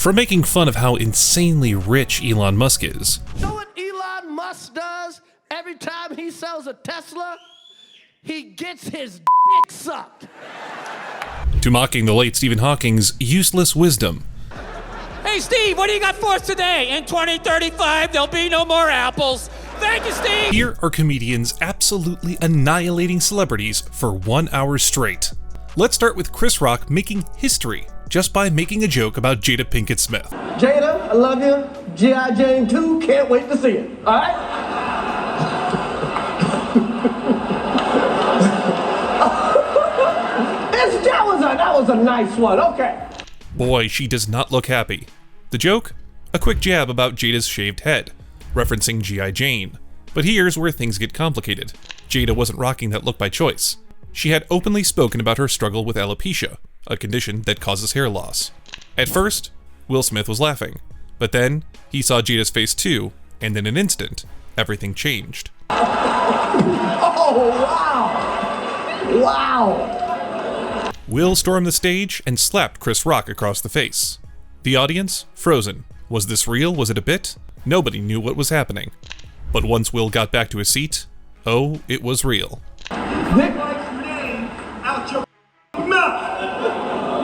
For making fun of how insanely rich Elon Musk is. You know what Elon Musk does every time he sells a Tesla? He gets his dick sucked. To mocking the late Stephen Hawking's useless wisdom. Hey, Steve, what do you got for us today? In 2035, there'll be no more apples. Thank you, Steve. Here are comedians absolutely annihilating celebrities for 1 hour straight. Let's start with Chris Rock making history just by making a joke about Jada Pinkett Smith. Jada, I love you. G.I. Jane 2, can't wait to see it. All right? That was a nice one. Okay. Boy, she does not look happy. The joke? A quick jab about Jada's shaved head, referencing G.I. Jane. But here's where things get complicated. Jada wasn't rocking that look by choice. She had openly spoken about her struggle with alopecia, a condition that causes hair loss. At first, Will Smith was laughing, but then he saw Jada's face too, and in an instant, everything changed. Oh, wow! Wow! Will stormed the stage and slapped Chris Rock across the face. The audience, frozen. Was this real? Was it a bit? Nobody knew what was happening. But once Will got back to his seat, oh, it was real.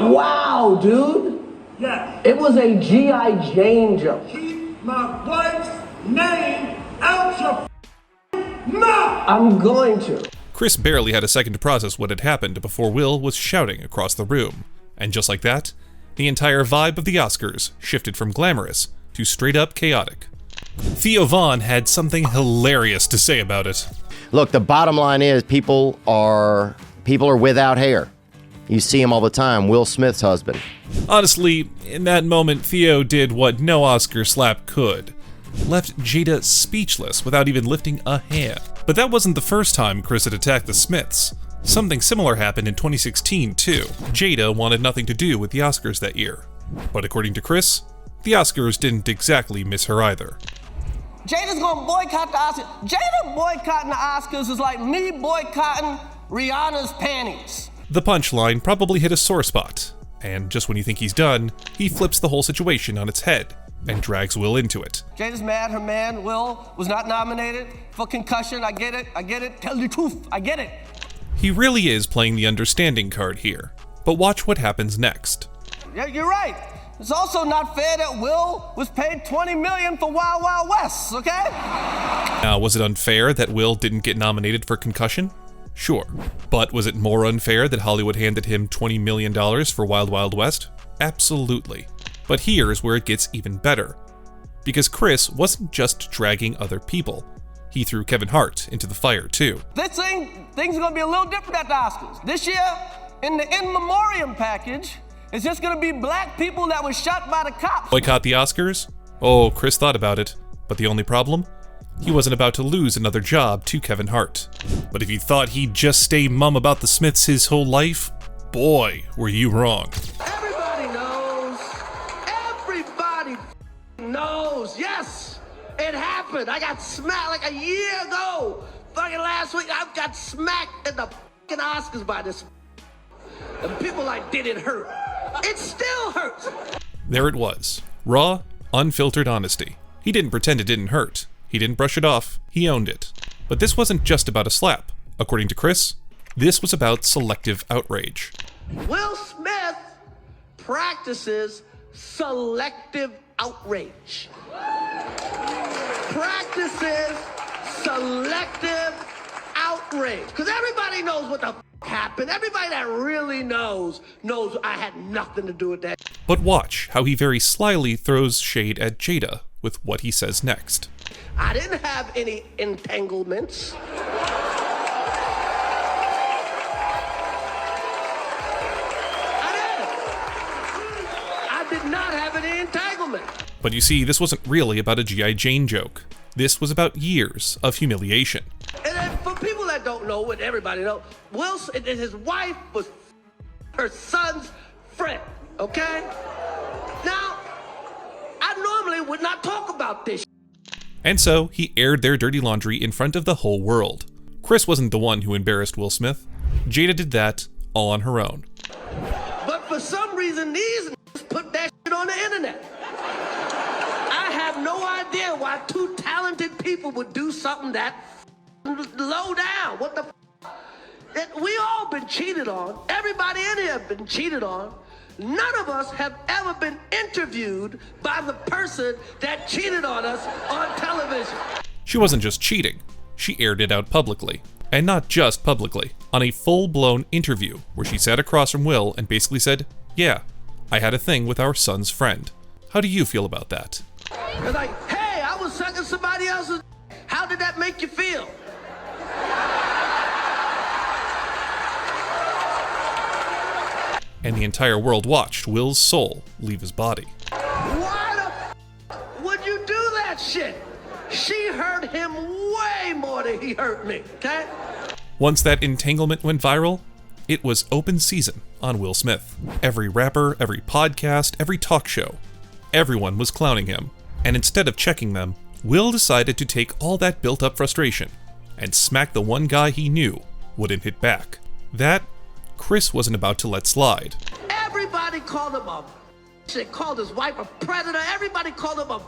Wow, dude. Yes. It was a G.I. Jane joke. Keep my wife's name out your mouth. I'm going to. Chris barely had a second to process what had happened before Will was shouting across the room. And just like that, the entire vibe of the Oscars shifted from glamorous to straight up chaotic. Theo Von had something hilarious to say about it. Look, the bottom line is people are without hair. You see him all the time, Will Smith's husband. Honestly, in that moment, Theo did what no Oscar slap could. Left Jada speechless without even lifting a hand. But that wasn't the first time Chris had attacked the Smiths. Something similar happened in 2016 too. Jada wanted nothing to do with the Oscars that year. But according to Chris, the Oscars didn't exactly miss her either. Jada's gonna boycott the Oscars. Jada boycotting the Oscars is like me boycotting Rihanna's panties. The punchline probably hit a sore spot, and just when you think he's done, he flips the whole situation on its head and drags Will into it. Jada's mad her man, Will, was not nominated for concussion. I get it. Tell the truth, I get it. He really is playing the understanding card here, but watch what happens next. Yeah, you're right. It's also not fair that Will was paid $20 million for Wild Wild West, okay? Now, was it unfair that Will didn't get nominated for concussion? Sure. But was it more unfair that Hollywood handed him $20 million for Wild Wild West? Absolutely. But here's where it gets even better. Because Chris wasn't just dragging other people. He threw Kevin Hart into the fire too. Things are gonna be a little different at the Oscars. This year, in the in memoriam package, it's just gonna be black people that were shot by the cops. Boycott the Oscars? Oh, Chris thought about it. But the only problem? He wasn't about to lose another job to Kevin Hart. But if you thought he'd just stay mum about the Smiths his whole life, boy, were you wrong. Everybody knows. Yes, it happened. I got smacked like a year ago. Fucking last week, I got smacked at the fucking Oscars by this. And people like, did it hurt? It still hurts. There it was. Raw, unfiltered honesty. He didn't pretend it didn't hurt. He didn't brush it off. He owned it. But this wasn't just about a slap. According to Chris, this was about selective outrage. Will Smith practices selective outrage. Practices selective outrage. Because everybody knows what the happened. Everybody that really knows I had nothing to do with that. But watch how he very slyly throws shade at Jada with what he says next. I didn't have any entanglements. I did not have any entanglement. But you see, this wasn't really about a G.I. Jane joke. This was about years of humiliation. And then for people that don't know, what everybody knows, Wilson and his wife was her son's friend, okay? Now, I normally would not talk about this. And so, he aired their dirty laundry in front of the whole world. Chris wasn't the one who embarrassed Will Smith. Jada did that all on her own. But for some reason, these put that shit on the internet. two talented people would do something that low down. What the we all been cheated on. Everybody in here have been cheated on. None of us have ever been interviewed by the person that cheated on us on television. She wasn't just cheating, she aired it out publicly. And not just publicly, on a full-blown interview where she sat across from Will and basically said, "Yeah, I had a thing with our son's friend." How do you feel about that? They're like, hey, I was sucking somebody else's. How did that make you feel? And the entire world watched Will's soul leave his body. Why the would you do that shit? She hurt him way more than he hurt me, okay? Once that entanglement went viral, it was open season on Will Smith. Every rapper, every podcast, every talk show, everyone was clowning him. And instead of checking them, Will decided to take all that built-up frustration and smack the one guy he knew wouldn't hit back. That, Chris wasn't about to let slide. Everybody called him a shit, called his wife a predator. Everybody called him a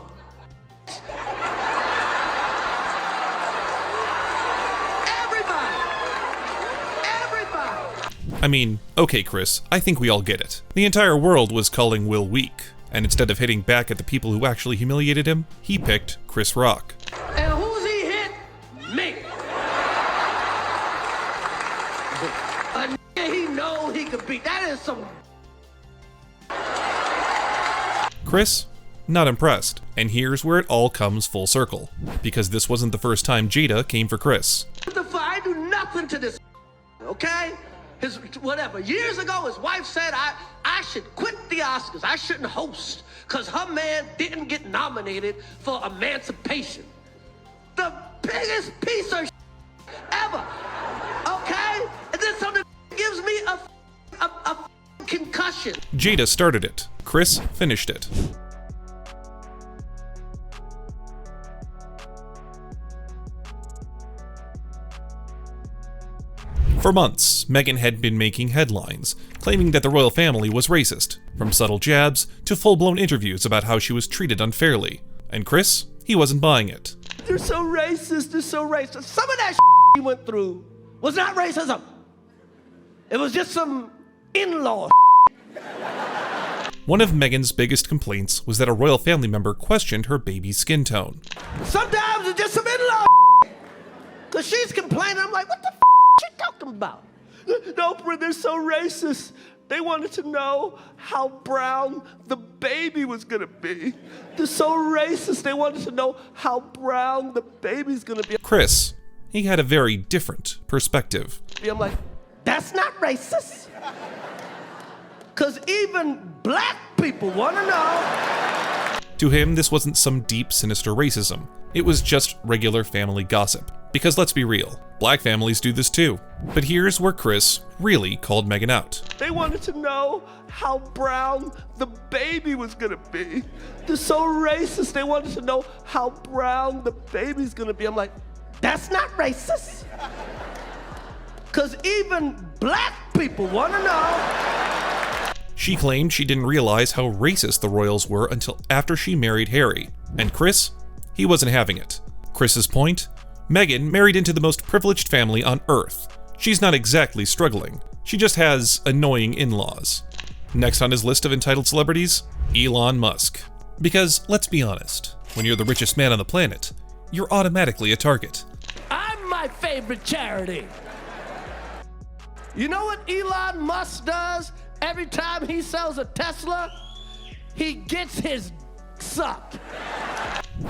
I mean, okay, Chris, I think we all get it. The entire world was calling Will weak, and instead of hitting back at the people who actually humiliated him, he picked Chris Rock. And who's he hit? Me. A nigga he know he could beat. That is some. Chris, not impressed. And here's where it all comes full circle, because this wasn't the first time Jada came for Chris. I do nothing to this, okay? His whatever. Years ago, his wife said I should quit the Oscars. I shouldn't host because her man didn't get nominated for Emancipation. The biggest piece of ever, okay? And then something gives me a concussion. Jada started it. Chris finished it. For months, Meghan had been making headlines, claiming that the royal family was racist, from subtle jabs to full-blown interviews about how she was treated unfairly. And Chris, he wasn't buying it. They're so racist, they're so racist. Some of that he went through was not racism. It was just some in-law. One of Meghan's biggest complaints was that a royal family member questioned her baby's skin tone. Sometimes it's just some in-law because she's complaining. I'm like, what the you talking about? No, they're so racist. They wanted to know how brown the baby was gonna be. They're so racist. They wanted to know how brown the baby's gonna be. Chris, he had a very different perspective. I'm like, that's not racist. Because even black people want to know. To him, this wasn't some deep, sinister racism. It was just regular family gossip. Because let's be real, black families do this too. But here's where Chris really called Meghan out. They wanted to know how brown the baby was gonna be. They're so racist. They wanted to know how brown the baby's gonna be. I'm like, that's not racist. Because even black people want to know. She claimed she didn't realize how racist the royals were until after she married Harry. And Chris, he wasn't having it. Chris's point? Meghan married into the most privileged family on Earth. She's not exactly struggling. She just has annoying in-laws. Next on his list of entitled celebrities, Elon Musk. Because, let's be honest, when you're the richest man on the planet, you're automatically a target. I'm my favorite charity. You know what Elon Musk does every time he sells a Tesla? He gets his sucked.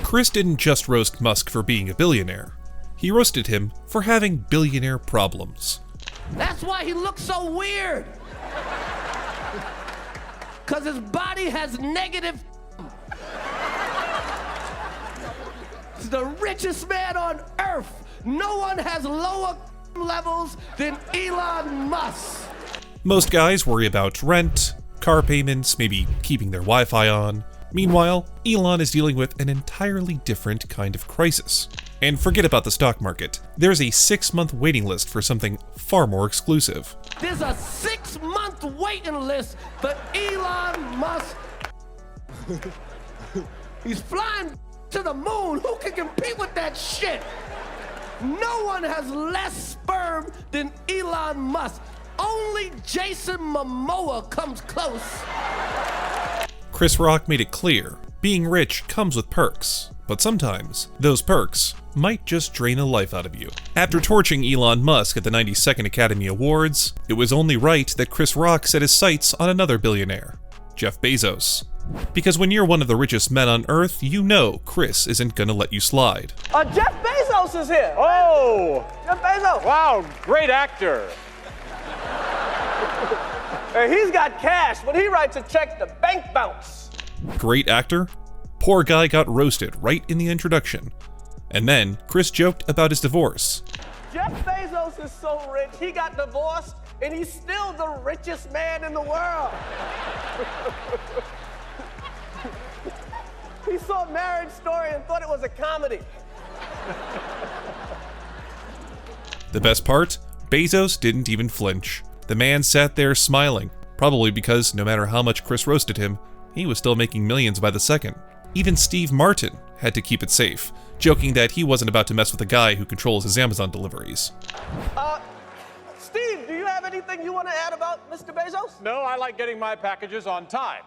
Chris didn't just roast Musk for being a billionaire. He roasted him for having billionaire problems. That's why he looks so weird. Because his body has negative. He's the richest man on Earth. No one has lower levels than Elon Musk. Most guys worry about rent, car payments, maybe keeping their Wi-Fi on. Meanwhile, Elon is dealing with an entirely different kind of crisis. And forget about the stock market. There's a 6-month waiting list for something far more exclusive. There's a 6-month waiting list for Elon Musk. He's flying to the moon. Who can compete with that shit? No one has less sperm than Elon Musk. Only Jason Momoa comes close. Chris Rock made it clear, being rich comes with perks, but sometimes those perks might just drain the life out of you. After torching Elon Musk at the 92nd Academy Awards, it was only right that Chris Rock set his sights on another billionaire, Jeff Bezos. Because when you're one of the richest men on Earth, you know Chris isn't gonna let you slide. Jeff Bezos is here. Oh! Jeff Bezos. Wow, great actor. He's got cash. When he writes a check, the bank bounce. Great actor? Poor guy got roasted right in the introduction. And then Chris joked about his divorce. Jeff Bezos is so rich, he got divorced, and he's still the richest man in the world. He saw Marriage Story and thought it was a comedy. The best part? Bezos didn't even flinch. The man sat there smiling, probably because no matter how much Chris roasted him, he was still making millions by the second. Even Steve Martin had to keep it safe, joking that he wasn't about to mess with a guy who controls his Amazon deliveries. Steve, do you have anything you want to add about Mr. Bezos? No, I like getting my packages on time.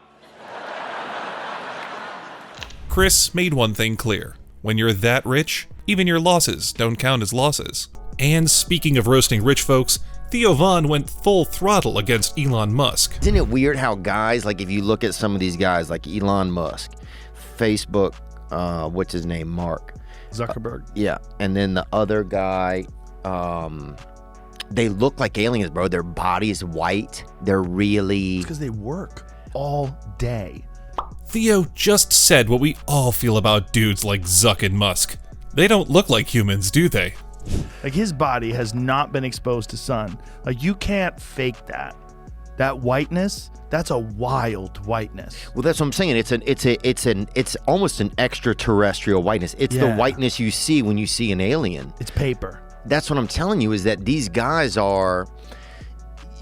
Chris made one thing clear. When you're that rich, even your losses don't count as losses. And speaking of roasting rich folks, Theo Von went full throttle against Elon Musk. Isn't it weird how guys, like if you look at some of these guys like Elon Musk, Facebook, what's his name, Mark Zuckerberg. Yeah, and then the other guy, they look like aliens, bro. Their body is white. They're really... It's because they work all day. Theo just said what we all feel about dudes like Zuck and Musk. They don't look like humans, do they? Like his body has not been exposed to sun. Like you can't fake that. That whiteness, that's a wild whiteness. Well, that's what I'm saying. It's almost an extraterrestrial whiteness. It's the whiteness you see when you see an alien. It's paper. That's what I'm telling you, is that these guys are,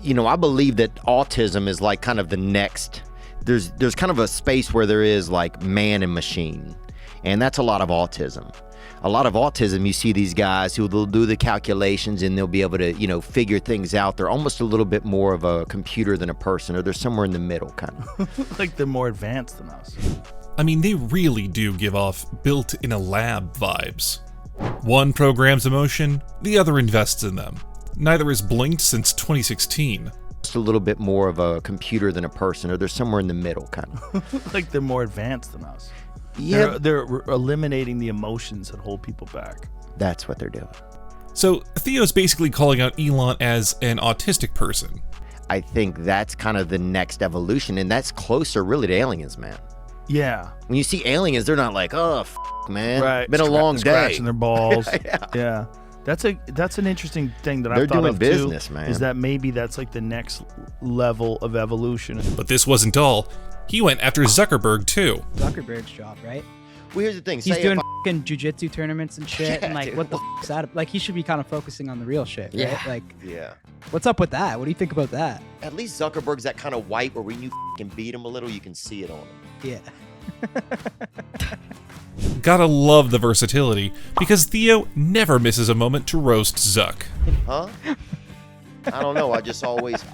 I believe that autism is like kind of the next, there's kind of a space where there is like man and machine. And that's a lot of autism. A lot of autism, you see these guys who they'll do the calculations and they'll be able to, figure things out. They're almost a little bit more of a computer than a person, or they're somewhere in the middle, kind of. Like they're more advanced than us. I mean, they really do give off built-in-a-lab vibes. One programs emotion, the other invests in them. Neither has blinked since 2016. Just a little bit more of a computer than a person, or they're somewhere in the middle, kind of. Like they're more advanced than us. Yeah, they're eliminating the emotions that hold people back. That's what they're doing. So Theo's basically calling out Elon as an autistic person. I think that's kind of the next evolution, and that's closer really to aliens, man. Yeah. When you see aliens, they're not like, oh, man, right. Been a long day. Scratching their balls. Yeah. Yeah. That's an interesting thing that They're I've thought doing of business, too, man. is that maybe that's like the next level of evolution. But this wasn't all. He went after Zuckerberg too. Zuckerberg's job, right? Well, here's the thing. He's say doing if fucking jujitsu tournaments and shit, Yeah, and like, dude. what the is that? Like, he should be kind of focusing on the real shit, right? Yeah. Like, Yeah. what's up with that? What do you think about that? At least Zuckerberg's that kind of white where when you can beat him a little, you can see it on him. Yeah. Gotta love the versatility, because Theo never misses a moment to roast Zuck. Huh? I don't know. I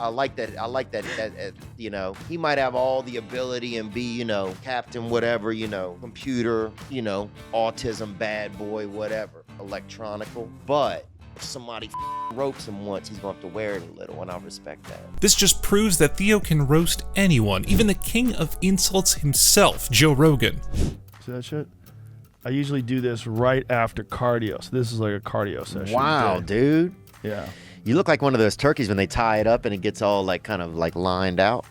like that, he might have all the ability and be, captain, whatever, computer, autism, bad boy, whatever, electronical. But if somebody ropes him once, he's going to have to wear it a little, and I respect that. This just proves that Theo can roast anyone, even the king of insults himself, Joe Rogan. See that shit? I usually do this right after cardio. So this is like a cardio session. Wow, dude. Yeah. You look like one of those turkeys when they tie it up and it gets all like kind of like lined out.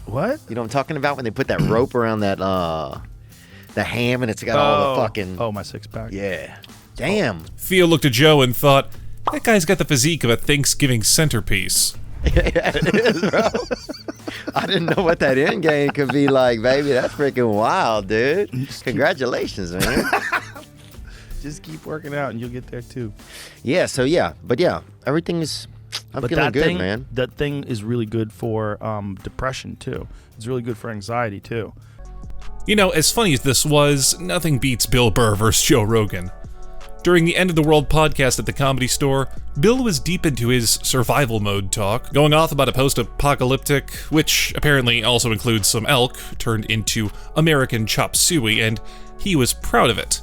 What? You know what I'm talking about? When they put that rope around that the ham and it's got all the fucking... Oh, my six pack. Yeah. Damn. Theo looked at Joe and thought, that guy's got the physique of a Thanksgiving centerpiece. Yeah, it is, bro. I didn't know what that end game could be like, baby. That's freaking wild, dude. Congratulations, man. Just keep working out and you'll get there too. Yeah, so yeah. But yeah, everything is... I'm feeling good, man. That thing is really good for depression too. It's really good for anxiety too. You know, as funny as this was, nothing beats Bill Burr versus Joe Rogan. During the End of the World podcast at the Comedy Store, Bill was deep into his survival mode talk, going off about a post-apocalyptic, which apparently also includes some elk, turned into American chop suey, and he was proud of it,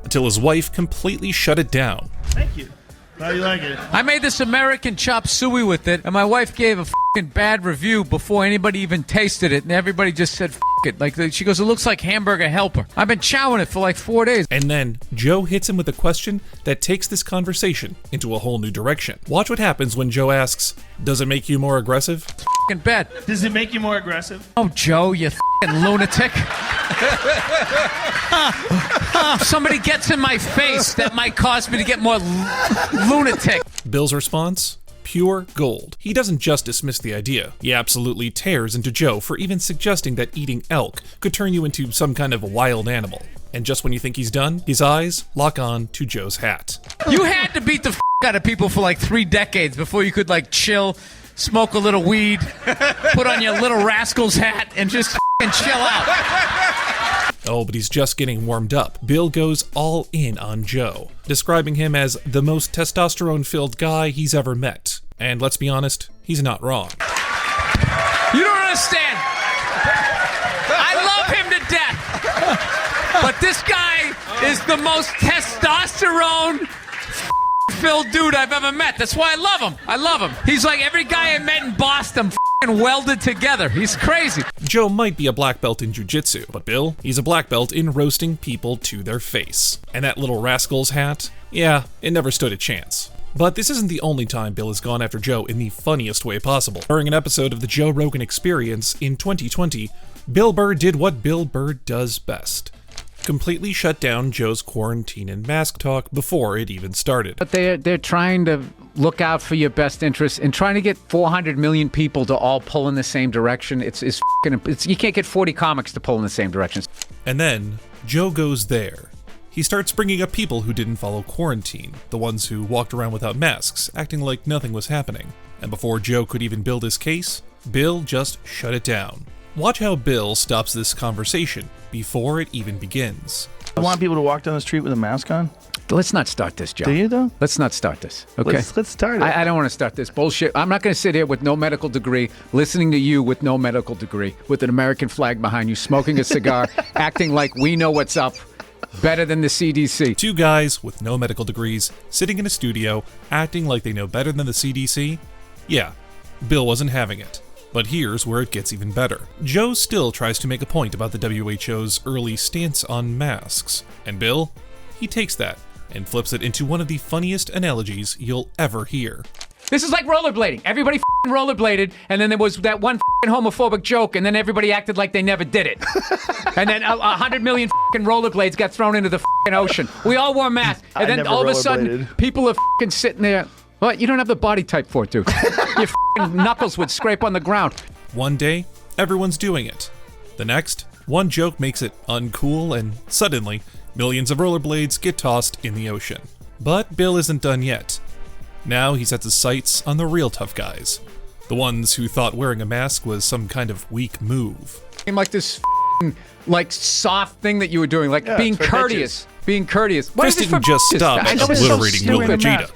until his wife completely shut it down. Thank you. How you like it? I made this American chop suey with it, and my wife gave a f***ing bad review before anybody even tasted it, and everybody just said f*** it. Like, she goes, it looks like Hamburger Helper. I've been chowing it for like 4 days. And then Joe hits him with a question that takes this conversation into a whole new direction. Watch what happens when Joe asks, does it make you more aggressive? F***ing bad. Does it make you more aggressive? Oh, Joe, you f***ing lunatic. If somebody gets in my face, that might cause me to get more lunatic. Bill's response? Pure gold. He doesn't just dismiss the idea. He absolutely tears into Joe for even suggesting that eating elk could turn you into some kind of wild animal. And just when you think he's done, his eyes lock on to Joe's hat. You had to beat the f*** out of people for like 3 decades before you could like chill, smoke a little weed, put on your Little Rascals hat, and just f***ing chill out. Oh, but he's just getting warmed up. Bill goes all in on Joe, describing him as the most testosterone-filled guy he's ever met. And let's be honest, he's not wrong. You don't understand. I love him to death. But this guy is the most testosterone filled dude I've ever met. That's why I love him. I love him. He's like every guy I met in Boston welded together. He's crazy. Joe might be a black belt in jiu-jitsu, but Bill, he's a black belt in roasting people to their face. And that Little Rascals hat? Yeah, it never stood a chance. But this isn't the only time Bill has gone after Joe in the funniest way possible. During an episode of the Joe Rogan Experience in 2020, Bill Burr did what Bill Burr does best. Completely shut down Joe's quarantine and mask talk before it even started. But they're trying to look out for your best interests and trying to get 400 million people to all pull in the same direction. It's you can't get 40 comics to pull in the same direction. And then Joe goes there. He starts bringing up people who didn't follow quarantine, the ones who walked around without masks, acting like nothing was happening. And before Joe could even build his case, Bill just shut it down. Watch how Bill stops this conversation before it even begins. I want people to walk down the street with a mask on. Let's not start this, Joe. Do you, though? Let's not start this, okay? Let's start it. I don't want to start this bullshit. I'm not going to sit here with no medical degree, listening to you with no medical degree, with an American flag behind you, smoking a cigar, acting like we know what's up, better than the CDC. 2 guys with no medical degrees sitting in a studio, acting like they know better than the CDC? Yeah, Bill wasn't having it. But here's where it gets even better. Joe still tries to make a point about the WHO's early stance on masks. And Bill, he takes that and flips it into one of the funniest analogies you'll ever hear. This is like rollerblading. Everybody f***ing rollerbladed, and then there was that one f***ing homophobic joke, and then everybody acted like they never did it. And then 100 million f***ing rollerblades got thrown into the f***ing ocean. We all wore masks, and then all of a sudden, people are f***ing sitting there. Well, you don't have the body type for it, dude. Your f***ing knuckles would scrape on the ground. One day, everyone's doing it. The next, one joke makes it uncool, and suddenly, millions of rollerblades get tossed in the ocean. But Bill isn't done yet. Now he sets his sights on the real tough guys. The ones who thought wearing a mask was some kind of weak move. Like this f***ing, like soft thing that you were doing, like being courteous. Being courteous. Chris didn't just stop at obliterating Will and Jada.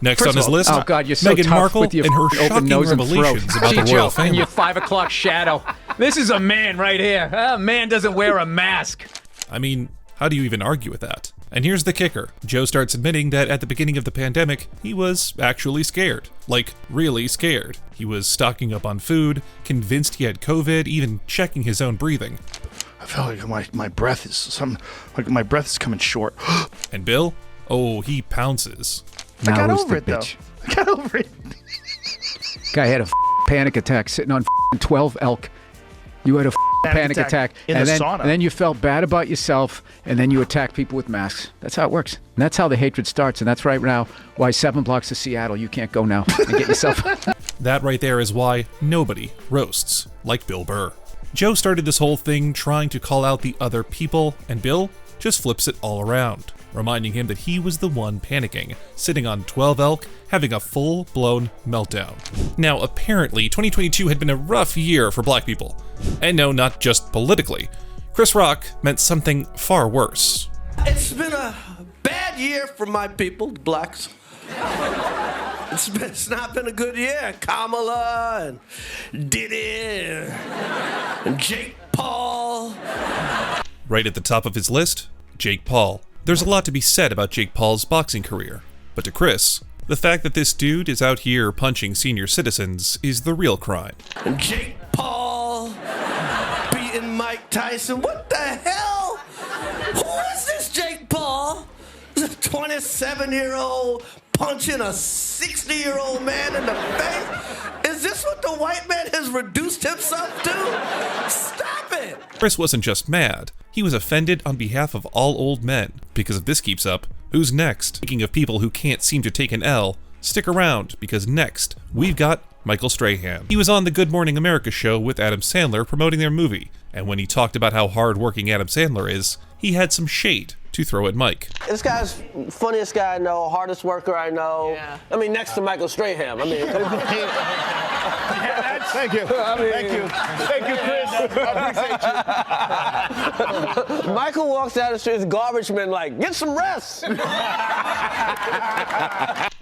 Next on his list, oh God, you're so Meghan tough Markle with your and her open shocking nose and revelations throat. about the Gee, royal Joe, family. and your 5 o'clock shadow. This is a man right here. A man doesn't wear a mask. I mean, how do you even argue with that? And here's the kicker. Joe starts admitting that at the beginning of the pandemic, he was actually scared. Like, really scared. He was stocking up on food, convinced he had COVID, even checking his own breathing. I felt like my breath is my breath is coming short. And Bill? Oh, he pounces. I got over it, though. I got over it. Guy had a panic attack sitting on 12 elk. You had a panic attack in and the then, sauna. And then you felt bad about yourself, and then you attack people with masks. That's how it works. And that's how the hatred starts, and that's right now why 7 blocks of Seattle, you can't go now and get yourself... That right there is why nobody roasts like Bill Burr. Joe started this whole thing trying to call out the other people, and Bill just flips it all around, reminding him that he was the one panicking, sitting on 12 elk, having a full-blown meltdown. Now, apparently, 2022 had been a rough year for black people. And no, not just politically. Chris Rock meant something far worse. It's been a bad year for my people, the blacks. It's not been a good year. Kamala and Diddy and Jake Paul. Right at the top of his list, Jake Paul. There's a lot to be said about Jake Paul's boxing career, but to Chris, the fact that this dude is out here punching senior citizens is the real crime. And Jake Paul beating Mike Tyson. What the hell? Who is this Jake Paul? He's a 27-year-old punching a 60-year-old man in the face? Is this what the white man has reduced himself to? Stop it! Chris wasn't just mad, he was offended on behalf of all old men. Because if this keeps up, who's next? Speaking of people who can't seem to take an L, stick around, because next, we've got Michael Strahan. He was on the Good Morning America show with Adam Sandler promoting their movie, and when he talked about how hard-working Adam Sandler is, he had some shade to throw at Mike. This guy's funniest guy I know, hardest worker I know. Yeah. I mean, next to Michael Strahan. I mean, come on. Thank you. Thank you, Chris. I appreciate you. Michael walks down the street with garbage men like, get some rest.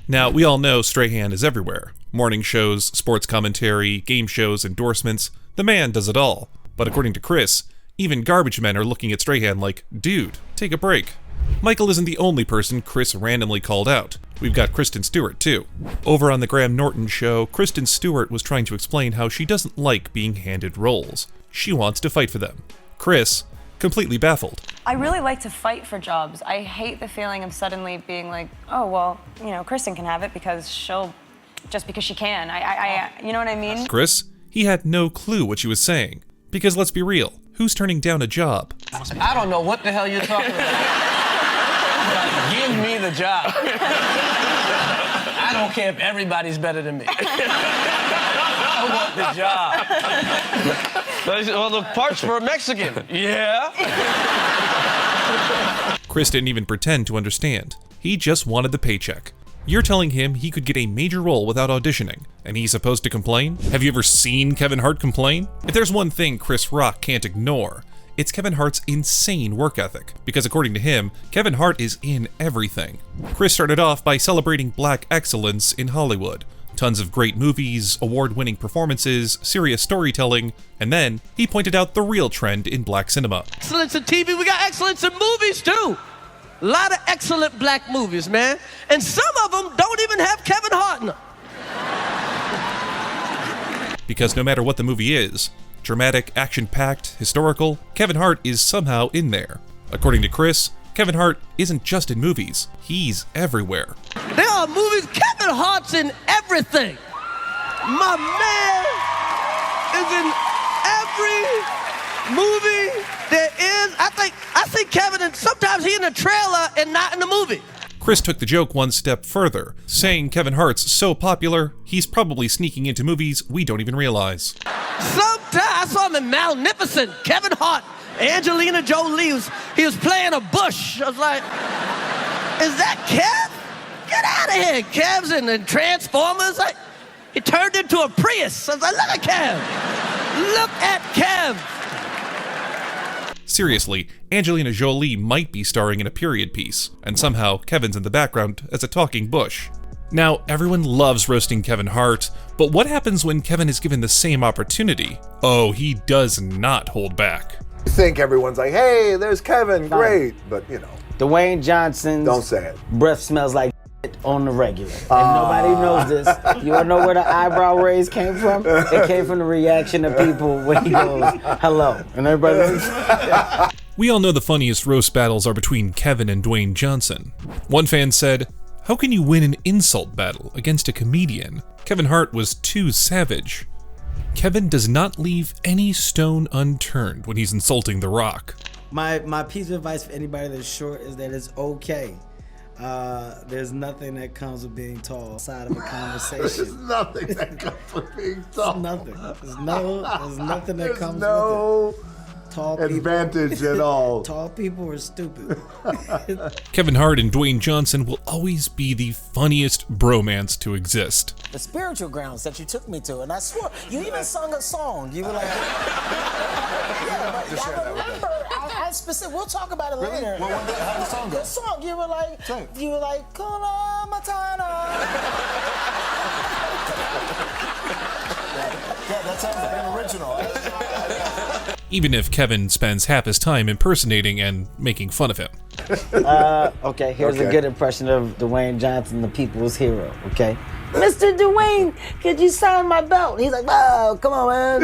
Now, we all know Strahan is everywhere. Morning shows, sports commentary, game shows, endorsements. The man does it all. But according to Chris, even garbage men are looking at Strahan like, dude, take a break. Michael isn't the only person Chris randomly called out. We've got Kristen Stewart, too. Over on the Graham Norton show, Kristen Stewart was trying to explain how she doesn't like being handed roles. She wants to fight for them. Chris, completely baffled. I really like to fight for jobs. I hate the feeling of suddenly being like, oh, well, you know, Kristen can have it because just because she can. You know what I mean? Chris, he had no clue what she was saying. Because let's be real, who's turning down a job? I don't know what the hell you're talking about. Give me the job. I don't care if everybody's better than me. I want the job. Well, the parts for a Mexican. Yeah. Chris didn't even pretend to understand. He just wanted the paycheck. You're telling him he could get a major role without auditioning, and he's supposed to complain? Have you ever seen Kevin Hart complain? If there's one thing Chris Rock can't ignore, it's Kevin Hart's insane work ethic, because according to him, Kevin Hart is in everything. Chris started off by celebrating black excellence in Hollywood. Tons of great movies, award-winning performances, serious storytelling, and then he pointed out the real trend in black cinema. Excellence in TV, we got excellence in movies too. A lot of excellent black movies, man. And some of them don't even have Kevin Hart in them. Because no matter what the movie is, dramatic, action-packed, historical, Kevin Hart is somehow in there. According to Chris, Kevin Hart isn't just in movies, he's everywhere. There are movies, Kevin Hart's in everything. My man is in every movie there is. I see Kevin, and sometimes he in the trailer and not in the movie. Chris took the joke one step further, saying Kevin Hart's so popular, he's probably sneaking into movies we don't even realize. Sometimes I saw him in Magnificent. Kevin Hart, Angelina Jolie, he was playing a bush. I was like, is that Kev? Get out of here. Kev's in Transformers. He turned into a Prius. I was like, look at Kev. Look at Kev. Seriously, Angelina Jolie might be starring in a period piece, and somehow Kevin's in the background as a talking bush. Now, everyone loves roasting Kevin Hart, but what happens when Kevin is given the same opportunity? Oh, he does not hold back. You think everyone's like, hey, there's Kevin, great, but you know. Dwayne Johnson's don't say it. Breath smells like on the regular. And nobody knows this. You wanna know where the eyebrow raise came from? It came from the reaction of people when he goes, hello. And everybody goes, We all know the funniest roast battles are between Kevin and Dwayne Johnson. One fan said, how can you win an insult battle against a comedian? Kevin Hart was too savage. Kevin does not leave any stone unturned when he's insulting The Rock. My piece of advice for anybody that's short is that it's okay. There's nothing that comes with being tall outside of a conversation. There's nothing that comes with being tall. Nothing. There's nothing that comes with it. Tall people, advantage at all. Tall people are stupid. Kevin Hart and Dwayne Johnson will always be the funniest bromance to exist. The spiritual grounds that you took me to, and I swore, you even sung a song. You were like, yeah, but I remember that specific. We'll talk about it later. Well, how does the song go? The song, you were like, Kuna Matata. Yeah, that sounds like an original. Even if Kevin spends half his time impersonating and making fun of him. Okay, here's a good impression of Dwayne Johnson, the people's hero, okay? Mr. Dwayne, could you sign my belt? He's like, oh, come on, man.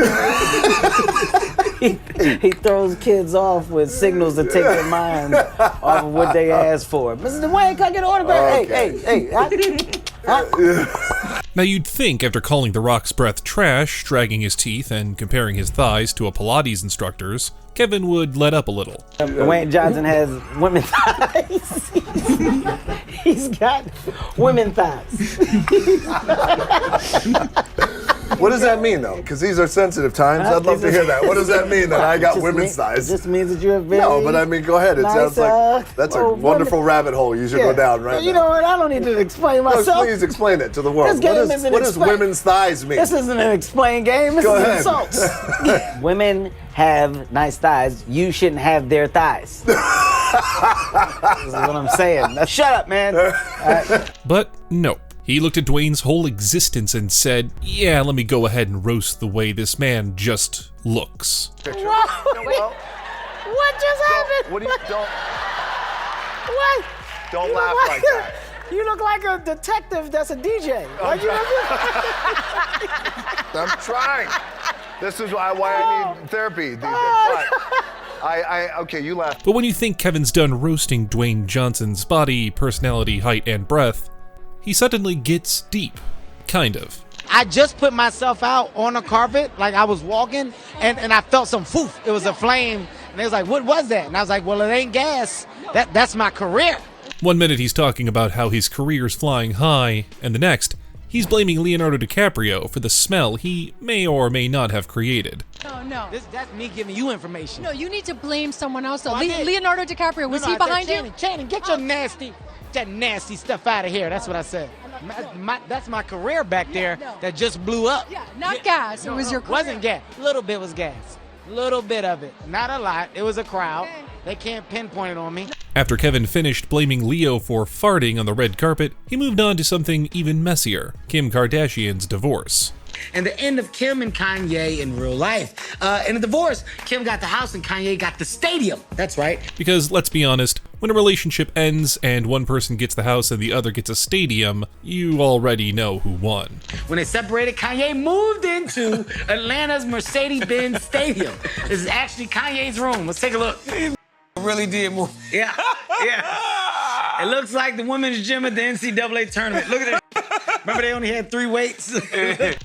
he throws kids off with signals to take their mind off of what they asked for. Mr. Dwayne, can I get an autograph? Okay. Hey. Now you'd think after calling The Rock's breath trash, dragging his teeth, and comparing his thighs to a Pilates instructor's, Kevin would let up a little. Dwayne Johnson has women thighs. He's got women thighs. What does that mean, though? Because these are sensitive times. I'd love to hear that. What does that mean that I got women's thighs? It just means that you're very No, but I mean, go ahead. It sounds like that's a wonderful rabbit hole you should go down right now. You know what? I don't need to explain myself. No, please explain it to the world. This game What does women's thighs mean? This isn't an explain game. This is insults. Women have nice thighs. You shouldn't have their thighs. This is what I'm saying. Now, shut up, man. But no. He looked at Dwayne's whole existence and said, yeah, let me go ahead and roast the way this man just looks. What just happened? What do you don't? What? Don't laugh like that. You look like a detective that's a DJ. I'm trying. This is why I need therapy these days. Okay, you laugh. But when you think Kevin's done roasting Dwayne Johnson's body, personality, height, and breath, he suddenly gets deep. Kind of. I just put myself out on the carpet, like I was walking, and I felt some foof. It was a flame, and they was like, what was that? And I was like, well, it ain't gas. That's my career. One minute he's talking about how his career's flying high, and the next, he's blaming Leonardo DiCaprio for the smell he may or may not have created. No. That's me giving you information. No, you need to blame someone else. Oh, Leonardo DiCaprio, was he behind you? Channing, get your nasty stuff out of here. That's what I said. That's my career back there that just blew up. Yeah, not gas. It was your career. Wasn't gas. A little bit was gas. A little bit of it. Not a lot. It was a crowd. They can't pinpoint it on me. After Kevin finished blaming Leo for farting on the red carpet, he moved on to something even messier, Kim Kardashian's divorce. And the end of Kim and Kanye in real life. In a divorce, Kim got the house and Kanye got the stadium. That's right. Because let's be honest, when a relationship ends and one person gets the house and the other gets a stadium, you already know who won. When they separated, Kanye moved into Atlanta's Mercedes-Benz Stadium. This is actually Kanye's room. Let's take a look. Really did move. Yeah. It looks like the women's gym at the NCAA tournament. Look at it. Remember they only had 3 weights?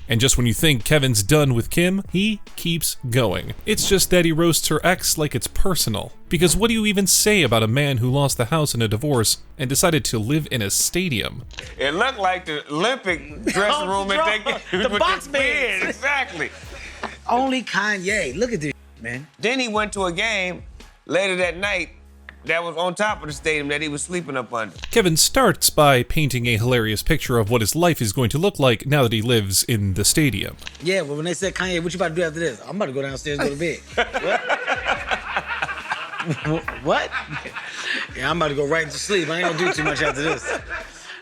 And just when you think Kevin's done with Kim, he keeps going. It's just that he roasts her ex like it's personal. Because what do you even say about a man who lost the house in a divorce and decided to live in a stadium? It looked like the Olympic dressing room the box beds. Exactly. Only Kanye. Look at this, man. Then he went to a game later that night that was on top of the stadium that he was sleeping up under. Kevin starts by painting a hilarious picture of what his life is going to look like now that he lives in the stadium. Yeah, well, when they said, Kanye, what you about to do after this? I'm about to go downstairs and go to bed. What? Yeah, I'm about to go right to sleep. I ain't gonna do too much after this.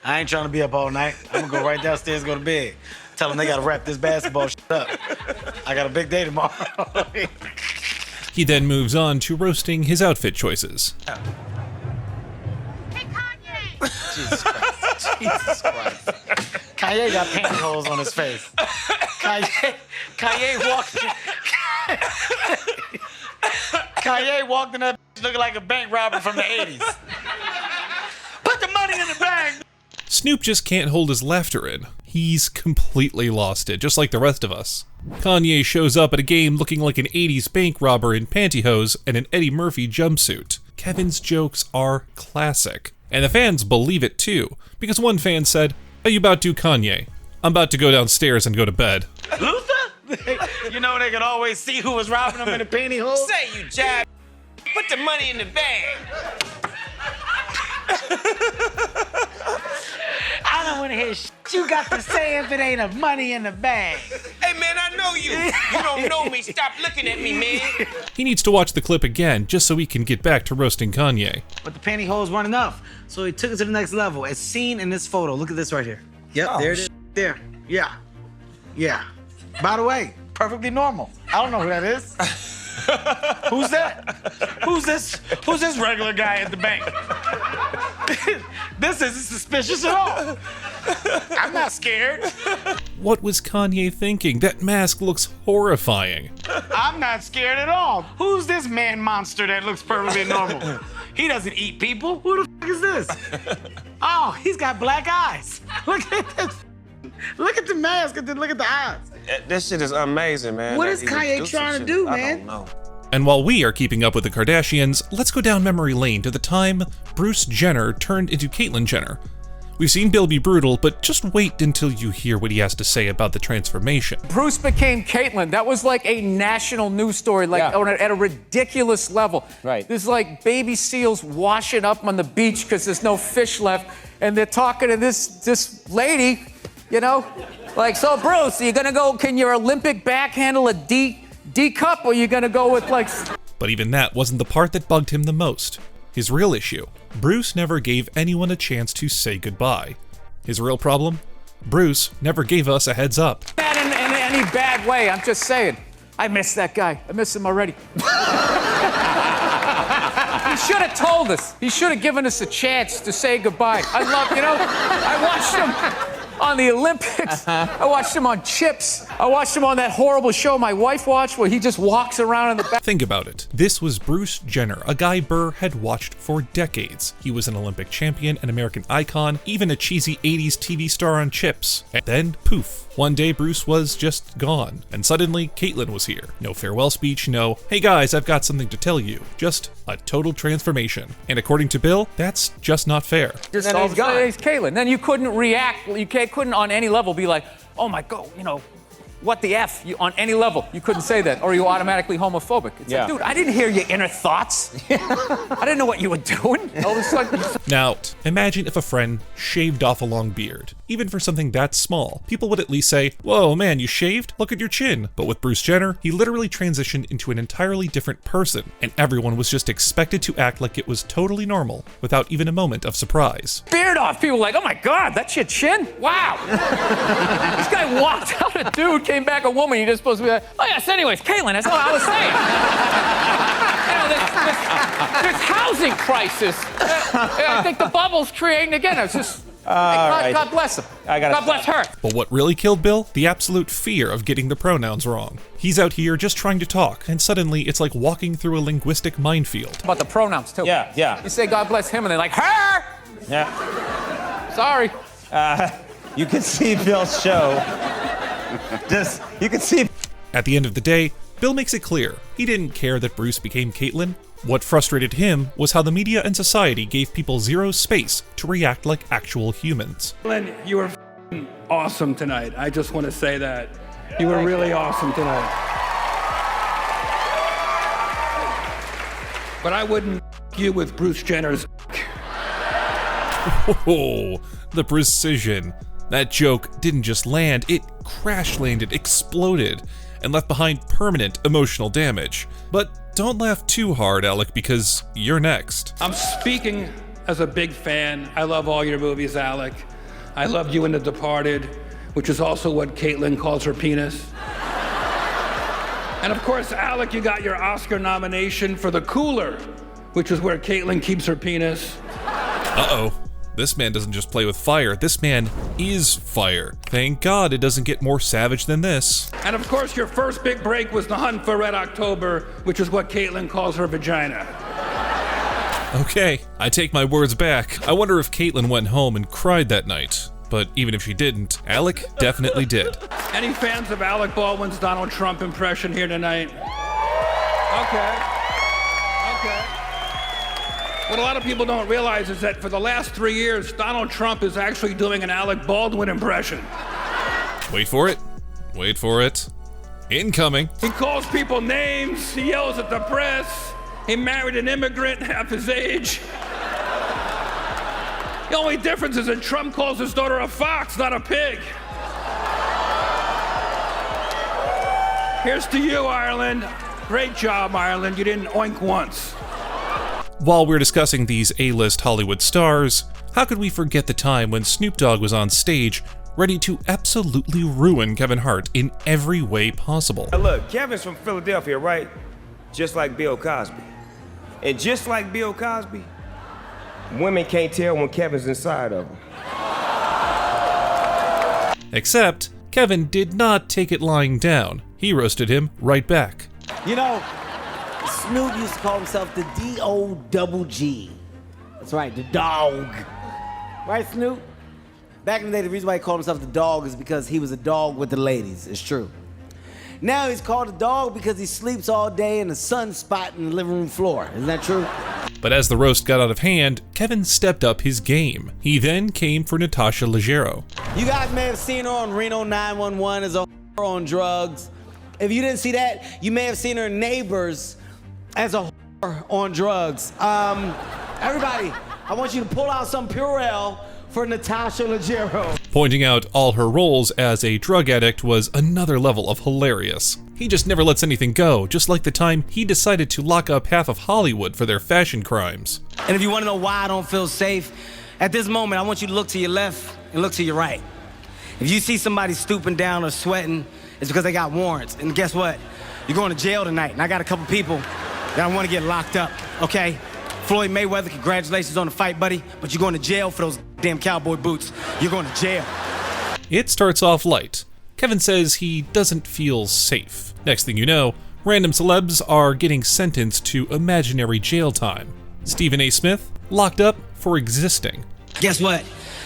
I ain't trying to be up all night. I'm gonna go right downstairs and go to bed. Tell them they gotta wrap this basketball shit up. I got a big day tomorrow. He then moves on to roasting his outfit choices. Hey, Kanye! Jesus Christ. Kanye got pantyhose on his face. Kanye walked in that looking like a bank robber from the 80s. Put the money in the bag! Snoop just can't hold his laughter in. He's completely lost it, just like the rest of us. Kanye shows up at a game looking like an 80s bank robber in pantyhose and an Eddie Murphy jumpsuit. Kevin's jokes are classic. And the fans believe it too, because one fan said, "Are you about to, Kanye? I'm about to go downstairs and go to bed." Luther? You know they could always see who was robbing them in the pantyhose? Say you jab. Put the money in the bag. I don't want to hear shit you got to say if it ain't a money in the bag? Hey, man, I know you. You don't know me. Stop looking at me, man. He needs to watch the clip again just so he can get back to roasting Kanye. But the pantyhose weren't enough, so he took it to the next level, as seen in this photo. Look at this right here. Yep, there it is. There. Yeah. Yeah. By the way, perfectly normal. I don't know who that is. Who's that? Who's this regular guy at the bank? This isn't suspicious at all. I'm not scared. What was Kanye thinking? That mask looks horrifying. I'm not scared at all. Who's this man monster that looks perfectly normal? He doesn't eat people. Who the is this? Oh, he's got black eyes. Look at this. Look at the mask and then look at the eyes. This shit is amazing, man. What is Kanye trying to do, man? I don't know. And while we are keeping up with the Kardashians, let's go down memory lane to the time Bruce Jenner turned into Caitlyn Jenner. We've seen Bill be brutal, but just wait until you hear what he has to say about the transformation. Bruce became Caitlyn. That was like a national news story, like at a ridiculous level. Right. There's like baby seals washing up on the beach because there's no fish left, and they're talking to this lady, you know, like, so Bruce, are you gonna go? Can your Olympic back handle a D cup, or are you gonna go with like? But even that wasn't the part that bugged him the most. His real issue: Bruce never gave anyone a chance to say goodbye. His real problem? Bruce never gave us a heads up. Not in any bad way. I'm just saying. I miss that guy. I miss him already. He should have told us. He should have given us a chance to say goodbye. I watched him on the Olympics. I watched him on Chips. I watched him on that horrible show my wife watched where he just walks around in the back. Think about it. This was Bruce Jenner, a guy Burr had watched for decades. He was an Olympic champion, an American icon, even a cheesy 80s TV star on Chips. And then, poof. One day Bruce was just gone, and suddenly Caitlyn was here. No farewell speech, no, hey guys, I've got something to tell you. Just a total transformation. And according to Bill, that's just not fair. Just all of a sudden, he's Caitlyn. Then you couldn't react. You couldn't on any level be like, oh my God, what the F? On any level, you couldn't say that, or you automatically homophobic. It's like, dude, I didn't hear your inner thoughts. I didn't know what you were doing. All of a sudden. Now, imagine if a friend shaved off a long beard. Even for something that small, people would at least say, whoa, man, you shaved? Look at your chin. But with Bruce Jenner, he literally transitioned into an entirely different person, and everyone was just expected to act like it was totally normal, without even a moment of surprise. Beard off, people were like, oh my God, that's your chin? Wow. This guy walked out a dude, came back a woman, you're just supposed to be like, oh yes, anyways, Caitlyn, that's what I was saying. This housing crisis, I think the bubble's creating again. It's just, God bless him. God bless her. But what really killed Bill? The absolute fear of getting the pronouns wrong. He's out here just trying to talk, and suddenly it's like walking through a linguistic minefield. About the pronouns, too. Yeah. You say God bless him, and they're like, her! Yeah. Sorry. You can see Bill's show. You can see. At the end of the day, Bill makes it clear he didn't care that Bruce became Caitlyn. What frustrated him was how the media and society gave people zero space to react like actual humans. Caitlyn, you were awesome tonight. I just want to say that. You were really awesome tonight. But I wouldn't you with Bruce Jenner's. Oh, the precision. That joke didn't just land, it crash landed, exploded, and left behind permanent emotional damage. But don't laugh too hard, Alec, because you're next. I'm speaking as a big fan. I love all your movies, Alec. I loved you in The Departed, which is also what Caitlyn calls her penis. And of course, Alec, you got your Oscar nomination for The Cooler, which is where Caitlyn keeps her penis. Uh-oh. This man doesn't just play with fire, this man is fire. Thank God it doesn't get more savage than this. And of course, your first big break was The Hunt for Red October, which is what Caitlyn calls her vagina. Okay, I take my words back. I wonder if Caitlyn went home and cried that night. But even if she didn't, Alec definitely did. Any fans of Alec Baldwin's Donald Trump impression here tonight? Okay. What a lot of people don't realize is that for the last 3 years, Donald Trump is actually doing an Alec Baldwin impression. Wait for it. Wait for it. Incoming. He calls people names. He yells at the press. He married an immigrant half his age. The only difference is that Trump calls his daughter a fox, not a pig. Here's to you, Ireland. Great job, Ireland. You didn't oink once. While we're discussing these A-list Hollywood stars, how could we forget the time when Snoop Dogg was on stage ready to absolutely ruin Kevin Hart in every way possible? Now look, Kevin's from Philadelphia, right? Just like Bill Cosby. And just like Bill Cosby, women can't tell when Kevin's inside of them. Except, Kevin did not take it lying down. He roasted him right back. You know, Snoop used to call himself the D-O-double-G. That's right, the dog. Right, Snoop? Back in the day, the reason why he called himself the dog is because he was a dog with the ladies. It's true. Now he's called a dog because he sleeps all day in a sunspot in the living room floor. Isn't that true? But as the roast got out of hand, Kevin stepped up his game. He then came for Natasha Leggero. You guys may have seen her on Reno 911 as a whore on drugs. If you didn't see that, you may have seen her Neighbors as a whore on drugs. Everybody, I want you to pull out some Purell for Natasha Leggero. Pointing out all her roles as a drug addict was another level of hilarious. He just never lets anything go, just like the time he decided to lock up half of Hollywood for their fashion crimes. And if you want to know why I don't feel safe, at this moment, I want you to look to your left and look to your right. If you see somebody stooping down or sweating, it's because they got warrants. And guess what? You're going to jail tonight. And I got a couple people that I want to get locked up, okay? Floyd Mayweather, congratulations on the fight, buddy. But you're going to jail for those damn cowboy boots. You're going to jail. It starts off light. Kevin says he doesn't feel safe. Next thing you know, random celebs are getting sentenced to imaginary jail time. Stephen A. Smith locked up for existing. Guess what?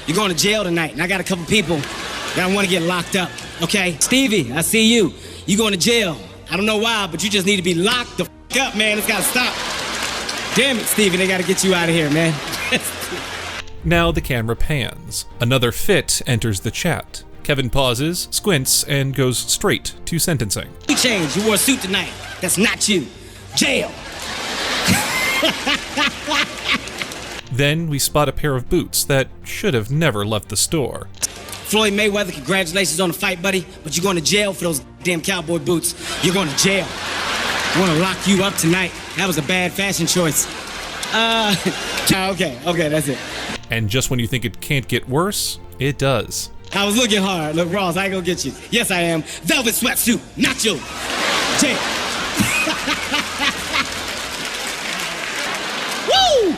You're going to jail tonight. And I got a couple people that I want to get locked up, okay? Stevie, I see you. You going to jail. I don't know why, but you just need to be locked the up, man. It's got to stop. Damn it, Stevie, they got to get you out of here, man. Now the camera pans. Another fit enters the chat. Kevin pauses, squints, and goes straight to sentencing. You changed. You wore a suit tonight. That's not you. Jail. Then we spot a pair of boots that should have never left the store. Floyd Mayweather, congratulations on the fight, buddy. But you're going to jail for those damn cowboy boots. You're going to jail. I want to lock you up tonight. That was a bad fashion choice. Okay, that's it. And just when you think it can't get worse, it does. I was looking hard. Look, Ross, I ain't gonna get you. Yes, I am. Velvet sweatsuit, not you. Jail. Woo!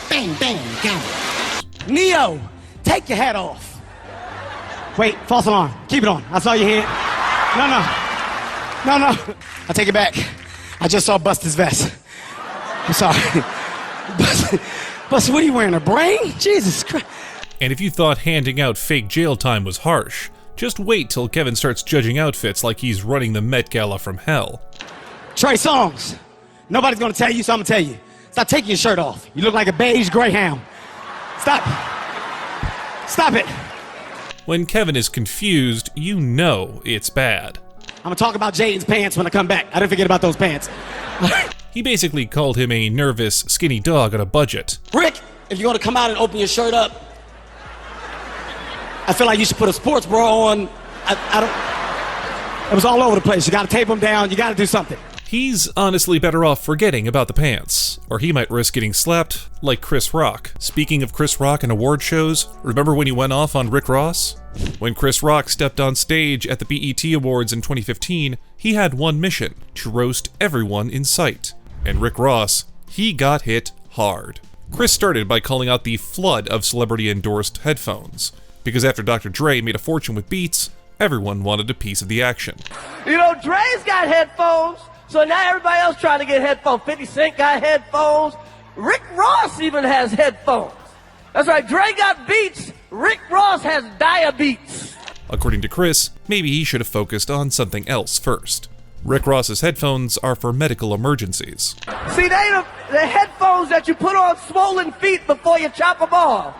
Bang, bang, got it. Neo, take your hat off. Wait, false alarm. Keep it on. I saw your head. No. I take it back. I just saw Buster's vest. I'm sorry. Buster, what are you wearing, a brain? Jesus Christ. And if you thought handing out fake jail time was harsh, just wait till Kevin starts judging outfits like he's running the Met Gala from hell. Trey Songz, nobody's gonna tell you, so I'm gonna tell you. Stop taking your shirt off. You look like a beige greyhound. Stop it. When Kevin is confused, you know it's bad. I'm gonna talk about Jaden's pants when I come back. I didn't forget about those pants. He basically called him a nervous, skinny dog on a budget. Rick, if you're gonna come out and open your shirt up, I feel like you should put a sports bra on. It was all over the place. You gotta tape them down. You gotta do something. He's honestly better off forgetting about the pants, or he might risk getting slapped like Chris Rock. Speaking of Chris Rock and award shows, remember when he went off on Rick Ross? When Chris Rock stepped on stage at the BET Awards in 2015, he had one mission: to roast everyone in sight. And Rick Ross, he got hit hard. Chris started by calling out the flood of celebrity-endorsed headphones, because after Dr. Dre made a fortune with Beats, everyone wanted a piece of the action. You know, Dre's got headphones, so now everybody else trying to get headphones. 50 Cent got headphones. Rick Ross even has headphones. That's right, Dre got Beats. Rick Ross has diabetes. According to Chris, maybe he should have focused on something else first. Rick Ross's headphones are for medical emergencies. See, they the headphones that you put on swollen feet before you chop them off.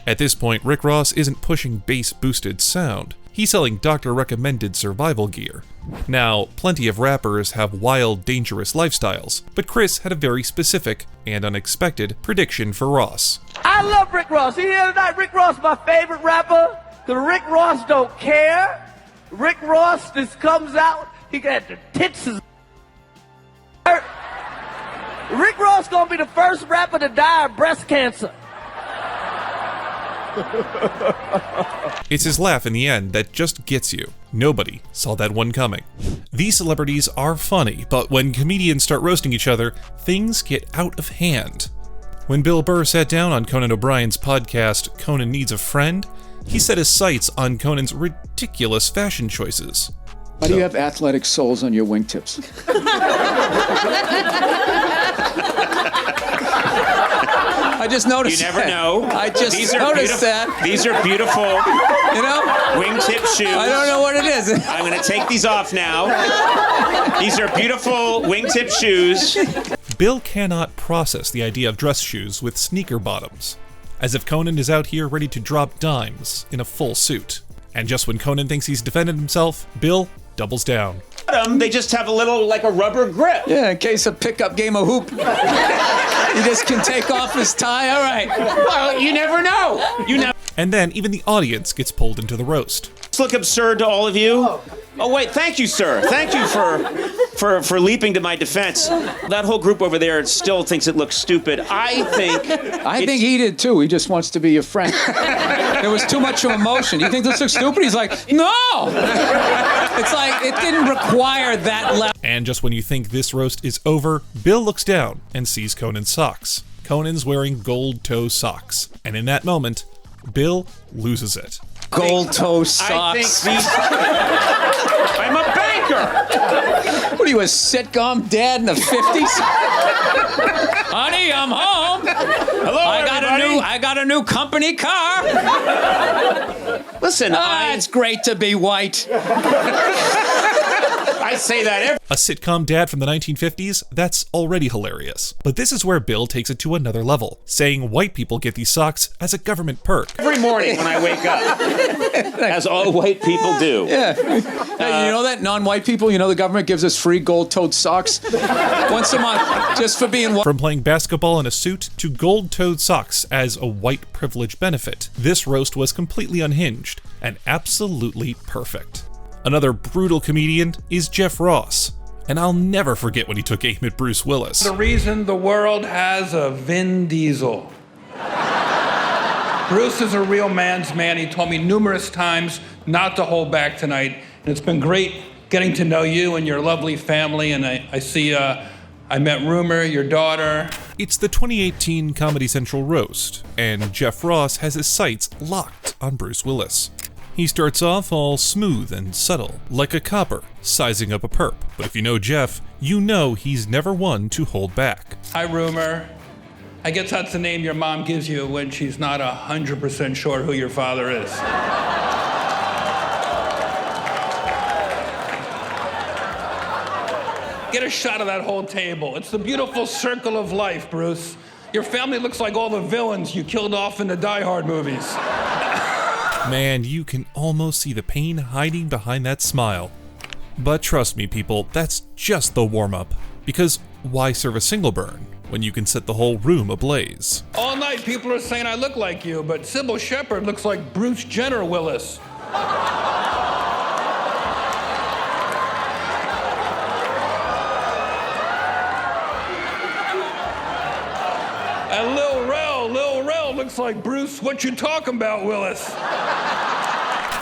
At this point, Rick Ross isn't pushing bass-boosted sound. He's selling doctor-recommended survival gear. Now, plenty of rappers have wild, dangerous lifestyles, but Chris had a very specific and unexpected prediction for Ross. I love Rick Ross. You hear tonight? Rick Ross is my favorite rapper. Because Rick Ross don't care. Rick Ross just comes out. He got the tits. Rick Ross gonna be the first rapper to die of breast cancer. It's his laugh in the end that just gets you. Nobody saw that one coming. These celebrities are funny, but when comedians start roasting each other, things get out of hand. When Bill Burr sat down on Conan O'Brien's podcast, Conan Needs a Friend, he set his sights on Conan's ridiculous fashion choices. Why do you have athletic soles on your wingtips? I just noticed. You never that. know. I just noticed that. These are beautiful. You know, wingtip shoes. I don't know what it is. I'm going to take these off now. These are beautiful wingtip shoes. Bill cannot process the idea of dress shoes with sneaker bottoms, as if Conan is out here ready to drop dimes in a full suit. And just when Conan thinks he's defended himself, Bill doubles down. They just have a little, like a rubber grip. Yeah, in case a pickup game of hoop. He just can take off his tie. All right. Well, you never know. You never. And then even the audience gets pulled into the roast. This look absurd to all of you. Oh wait, thank you, sir. Thank you for leaping to my defense. That whole group over there still thinks it looks stupid. I think he did too. He just wants to be your friend. There was too much emotion. You think this looks stupid? He's like, no! It's like, it didn't require that level. And just when you think this roast is over, Bill looks down and sees Conan's socks. Conan's wearing gold toe socks. And in that moment, Bill loses it. Gold toe socks. I'm a banker. What are you, a sitcom dad in the 50s? Honey, I'm home. Hello, I got a new company car. Listen, it's great to be white. I say that every... A sitcom dad from the 1950s? That's already hilarious. But this is where Bill takes it to another level, saying white people get these socks as a government perk. Every morning when I wake up, as all white people do. Yeah. Hey, you know that non-white people, the government gives us free gold-toed socks once a month just for being white. From playing basketball in a suit to gold-toed socks as a white privilege benefit, this roast was completely unhinged and absolutely perfect. Another brutal comedian is Jeff Ross, and I'll never forget when he took aim at Bruce Willis. The reason the world has a Vin Diesel. Bruce is a real man's man. He told me numerous times not to hold back tonight, and it's been great getting to know you and your lovely family, and I see I met Rumor, your daughter. It's the 2018 Comedy Central roast, and Jeff Ross has his sights locked on Bruce Willis. He starts off all smooth and subtle, like a copper sizing up a perp. But if you know Jeff, you know he's never one to hold back. Hi, Rumor. I guess that's the name your mom gives you when she's not 100% sure who your father is. Get a shot of that whole table. It's the beautiful circle of life, Bruce. Your family looks like all the villains you killed off in the Die Hard movies. Man, you can almost see the pain hiding behind that smile. But trust me, people, that's just the warm-up. Because why serve a single burn when you can set the whole room ablaze? All night, people are saying I look like you, but Sybil Shepherd looks like Bruce Jenner Willis. And Lil Rel looks like Bruce, what you talking about, Willis?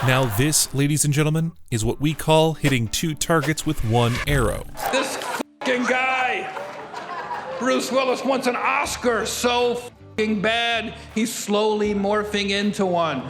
Now this, ladies and gentlemen, is what we call hitting two targets with one arrow. This f***ing guy, Bruce Willis, wants an Oscar so f***ing bad, he's slowly morphing into one.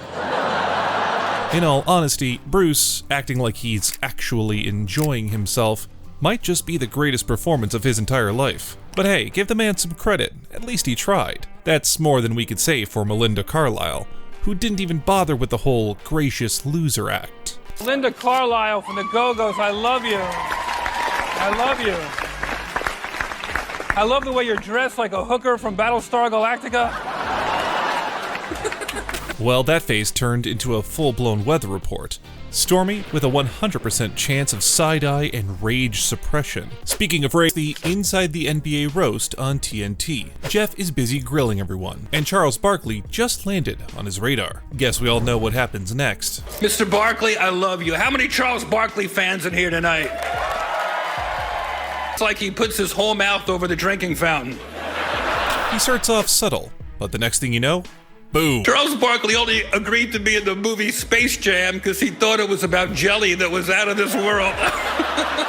In all honesty, Bruce, acting like he's actually enjoying himself, might just be the greatest performance of his entire life. But hey, give the man some credit, at least he tried. That's more than we could say for Melinda Carlisle, who didn't even bother with the whole gracious loser act. Linda Carlisle from the Go-Go's, I love you. I love you. I love the way you're dressed like a hooker from Battlestar Galactica. Well, that phase turned into a full-blown weather report. Stormy with a 100% chance of side-eye and rage suppression. Speaking of rage, the Inside the NBA roast on TNT. Jeff is busy grilling everyone, and Charles Barkley just landed on his radar. Guess we all know what happens next. Mr. Barkley, I love you. How many Charles Barkley fans in here tonight? It's like he puts his whole mouth over the drinking fountain. He starts off subtle, but the next thing you know, boom. Charles Barkley only agreed to be in the movie Space Jam because he thought it was about jelly that was out of this world.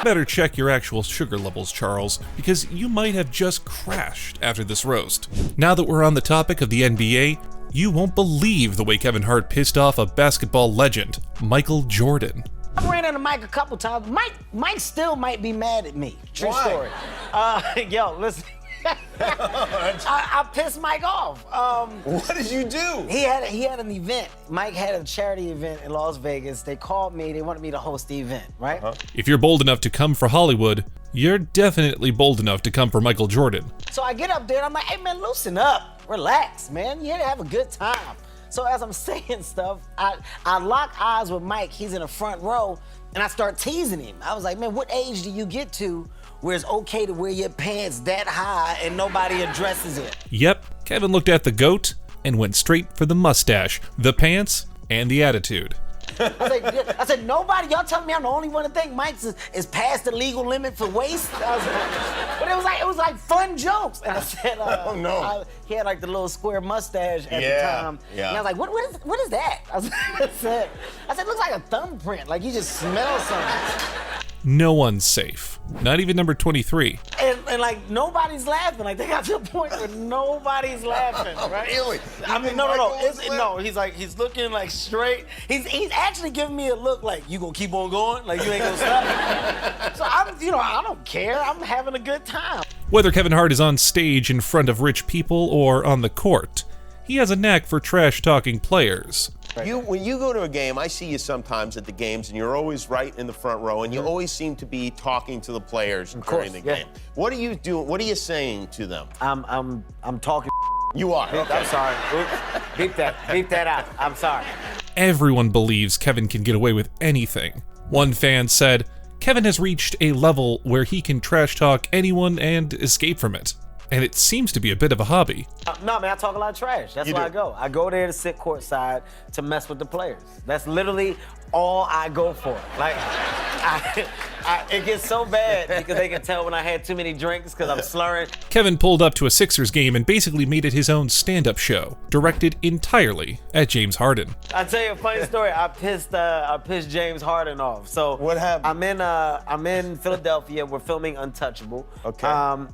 Better check your actual sugar levels, Charles, because you might have just crashed after this roast. Now that we're on the topic of the NBA, you won't believe the way Kevin Hart pissed off a basketball legend, Michael Jordan. I ran into Mike a couple times. Mike still might be mad at me. True story. Yo, listen. I pissed Mike off. What did you do? He had an event. Mike had a charity event in Las Vegas. They called me. They wanted me to host the event, right? If you're bold enough to come for Hollywood, you're definitely bold enough to come for Michael Jordan. So I get up there and I'm like, hey man, loosen up. Relax, man. You had to have a good time. So as I'm saying stuff, I lock eyes with Mike. He's in the front row, and I start teasing him. I was like, man, what age do you get to where it's okay to wear your pants that high and nobody addresses it? Yep, Kevin looked at the GOAT and went straight for the mustache, the pants, and the attitude. I said, nobody, y'all telling me I'm the only one to think Mike's is past the legal limit for waist? But it was like fun jokes. And I said, oh no. He had like the little square mustache at the time. Yeah. And I was like, what is that? I said, it looks like a thumbprint, like you just smell something. No one's safe. Not even number 23. And like nobody's laughing. Like they got to a point where nobody's laughing, right? Really? I mean, no. He's looking like straight. He's actually giving me a look like you gonna keep on going, like you ain't gonna stop. So I don't care. I'm having a good time. Whether Kevin Hart is on stage in front of rich people or on the court, he has a knack for trash-talking players. When you go to a game, I see you sometimes at the games, and you're always right in the front row, and you always seem to be talking to the players during the game. What are you doing? What are you saying to them? I'm talking. You are. Okay. I'm sorry. Oops. Beep that out. I'm sorry. Everyone believes Kevin can get away with anything. One fan said, Kevin has reached a level where he can trash talk anyone and escape from it. And it seems to be a bit of a hobby. No, man, I talk a lot of trash. That's why I go. I go there to sit courtside to mess with the players. That's literally all I go for. Like, it gets so bad because they can tell when I had too many drinks because I'm slurring. Kevin pulled up to a Sixers game and basically made it his own stand-up show, directed entirely at James Harden. I'll tell you a funny story. I pissed James Harden off. So what happened? I'm in Philadelphia. We're filming Untouchable. Okay.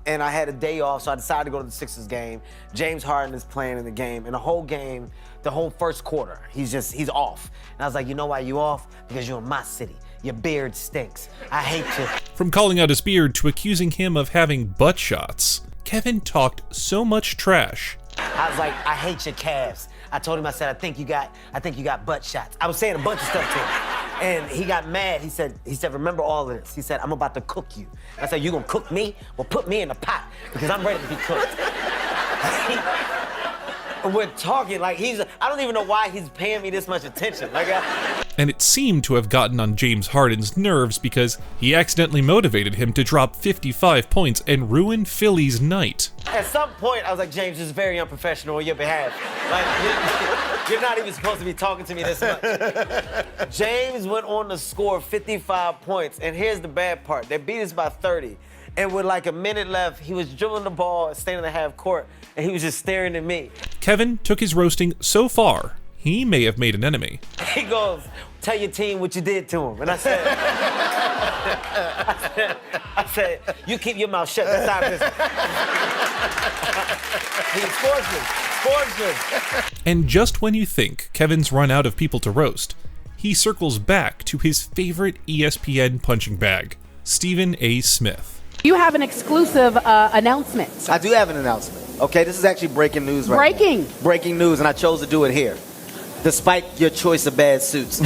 And I had a day off, so I decided to go to the Sixers game. James Harden is playing in the game, and the whole game, the whole first quarter, he's off. And I was like, you know why you off? Because you're in my city. Your beard stinks. I hate you. From calling out his beard to accusing him of having butt shots, Kevin talked so much trash. I was like, I hate your calves. I told him, I said, I think you got butt shots. I was saying a bunch of stuff to him. And he got mad. He said, remember all of this. He said, I'm about to cook you. I said, you gonna cook me? Well, put me in the pot because I'm ready to be cooked. We're talking like I don't even know why he's paying me this much attention. And it seemed to have gotten on James Harden's nerves because he accidentally motivated him to drop 55 points and ruin Philly's night. At some point, I was like, James, this is very unprofessional on your behalf. Like, you're not even supposed to be talking to me this much. James went on to score 55 points, and here's the bad part. They beat us by 30. And with like a minute left, he was dribbling the ball, standing in the half court, and he was just staring at me. Kevin took his roasting so far, he may have made an enemy. He goes, tell your team what you did to him. And I said, you keep your mouth shut. That's our business. He's sportsman. And just when you think Kevin's run out of people to roast, he circles back to his favorite ESPN punching bag, Stephen A. Smith. You have an exclusive announcement. I do have an announcement. Okay, this is actually breaking news right now. Breaking news, and I chose to do it here, despite your choice of bad suits.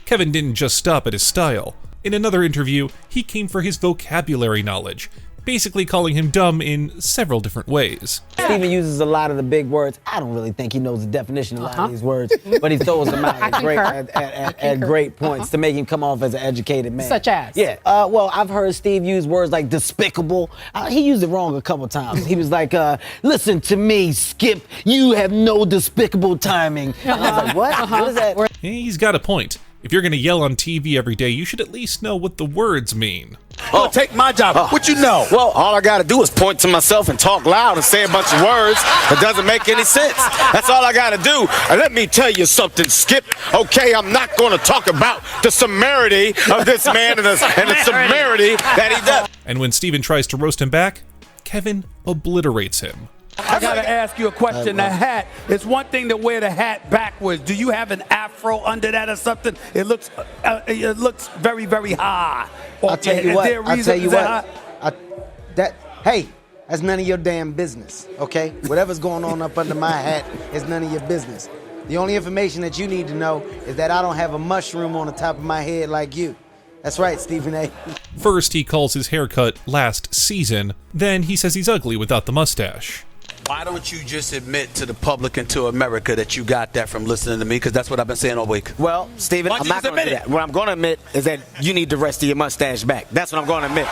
Kevin didn't just stop at his style. In another interview, he came for his vocabulary knowledge. basically calling him dumb in several different ways. Steven uses a lot of the big words. I don't really think he knows the definition of a lot of these words, but he throws them out at great points to make him come off as an educated man. Such as? Yeah. Well, I've heard Steve use words like despicable. He used it wrong a couple times. He was like, listen to me, Skip. You have no despicable timing. I was like, what? What is that? He's got a point. If you're gonna yell on TV every day, you should at least know what the words mean. Oh, take my job. What you know? Well, all I gotta do is point to myself and talk loud and say a bunch of words that doesn't make any sense. That's all I gotta do. And let me tell you something, Skip. Okay, I'm not gonna talk about the severity of this man and the severity that he does. And when Steven tries to roast him back, Kevin obliterates him. I gotta ask you a question. The hat, it's one thing to wear the hat backwards. Do you have an afro under that or something? It looks very, very high. I'll tell you what. Hey, that's none of your damn business, okay? Whatever's going on up under my hat is none of your business. The only information that you need to know is that I don't have a mushroom on the top of my head like you. That's right, Stephen A. First, he calls his haircut last season. Then he says he's ugly without the mustache. Why don't you just admit to the public and to America that you got that from listening to me? Because that's what I've been saying all week. Well, Stephen, I'm not going to do that. What I'm going to admit is that you need the rest of your mustache back. That's what I'm going to admit.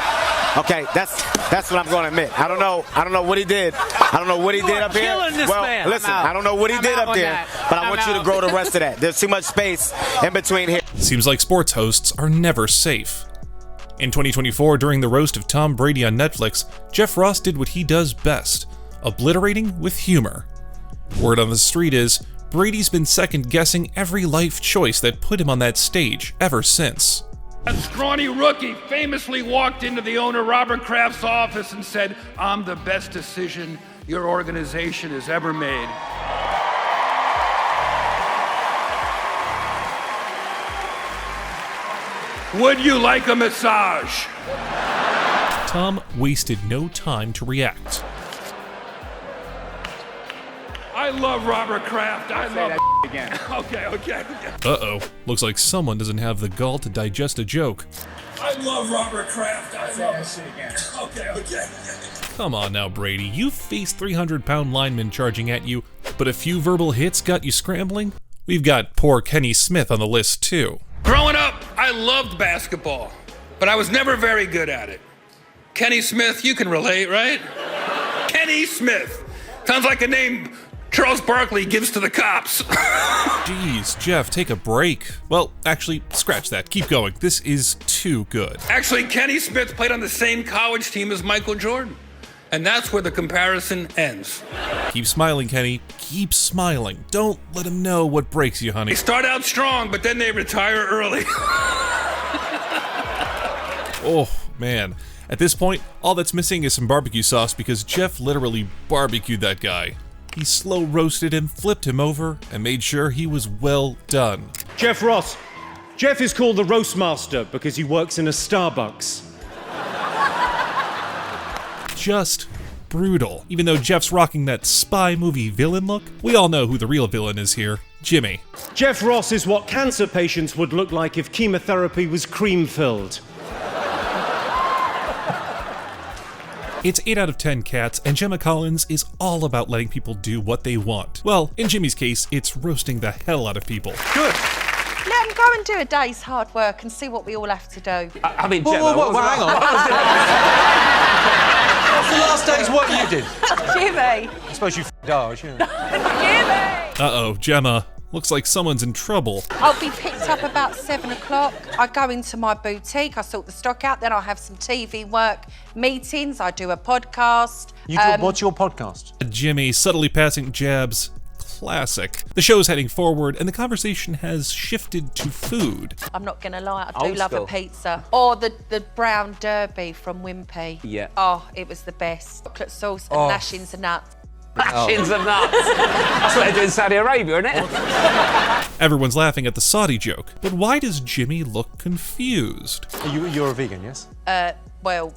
Okay, that's what I'm going to admit. I don't know what he did. I don't know what he did up here. Well, listen, I don't know what he did up there, but I want you to grow the rest of that. There's too much space in between here. Seems like sports hosts are never safe. In 2024, during the roast of Tom Brady on Netflix, Jeff Ross did what he does best: obliterating with humor. Word on the street is, Brady's been second-guessing every life choice that put him on that stage ever since. A scrawny rookie famously walked into the owner Robert Kraft's office and said, "I'm the best decision your organization has ever made." Would you like a massage? Tom wasted no time to react. I love Robert Kraft. I love that again. Okay. Uh-oh. Looks like someone doesn't have the gall to digest a joke. I love Robert Kraft. I love that again. Okay. Come on now, Brady. You faced 300-pound linemen charging at you, but a few verbal hits got you scrambling? We've got poor Kenny Smith on the list, too. Growing up, I loved basketball, but I was never very good at it. Kenny Smith, you can relate, right? Kenny Smith. Sounds like a name Charles Barkley gives to the cops. Jeez, Jeff, take a break. Well, actually, scratch that. Keep going. This is too good. Actually, Kenny Smith played on the same college team as Michael Jordan. And that's where the comparison ends. Keep smiling, Kenny. Keep smiling. Don't let him know what breaks you, honey. They start out strong, but then they retire early. Oh, man. At this point, all that's missing is some barbecue sauce because Jeff literally barbecued that guy. He slow roasted him, flipped him over, and made sure he was well done. Jeff Ross. Jeff is called the Roast Master because he works in a Starbucks. Just brutal. Even though Jeff's rocking that spy movie villain look, we all know who the real villain is here. Jimmy. Jeff Ross is what cancer patients would look like if chemotherapy was cream-filled. It's 8 out of 10 cats, and Gemma Collins is all about letting people do what they want. Well, in Jimmy's case, it's roasting the hell out of people. Good. Let him go and do a day's hard work and see what we all have to do. I mean, Gemma, hang on. What's the last day's work you did? Jimmy. I suppose you f***ed ours, yeah. Jimmy! Uh-oh, Gemma. Looks like someone's in trouble. I'll be picked up about 7 o'clock. I go into my boutique, I sort the stock out, then I'll have some TV work, meetings, I do a podcast. What's your podcast? Jimmy subtly passing jabs. Classic. The show's heading forward, and the conversation has shifted to food. I'm not going to lie, I do Old love school. a pizza. Or the brown derby from Wimpy. Yeah. Oh, it was the best. Chocolate sauce and lashings of nuts. Lashings of nuts. That's what they do in Saudi Arabia, isn't it? Everyone's laughing at the Saudi joke, but why does Jimmy look confused? You're a vegan, yes? Well...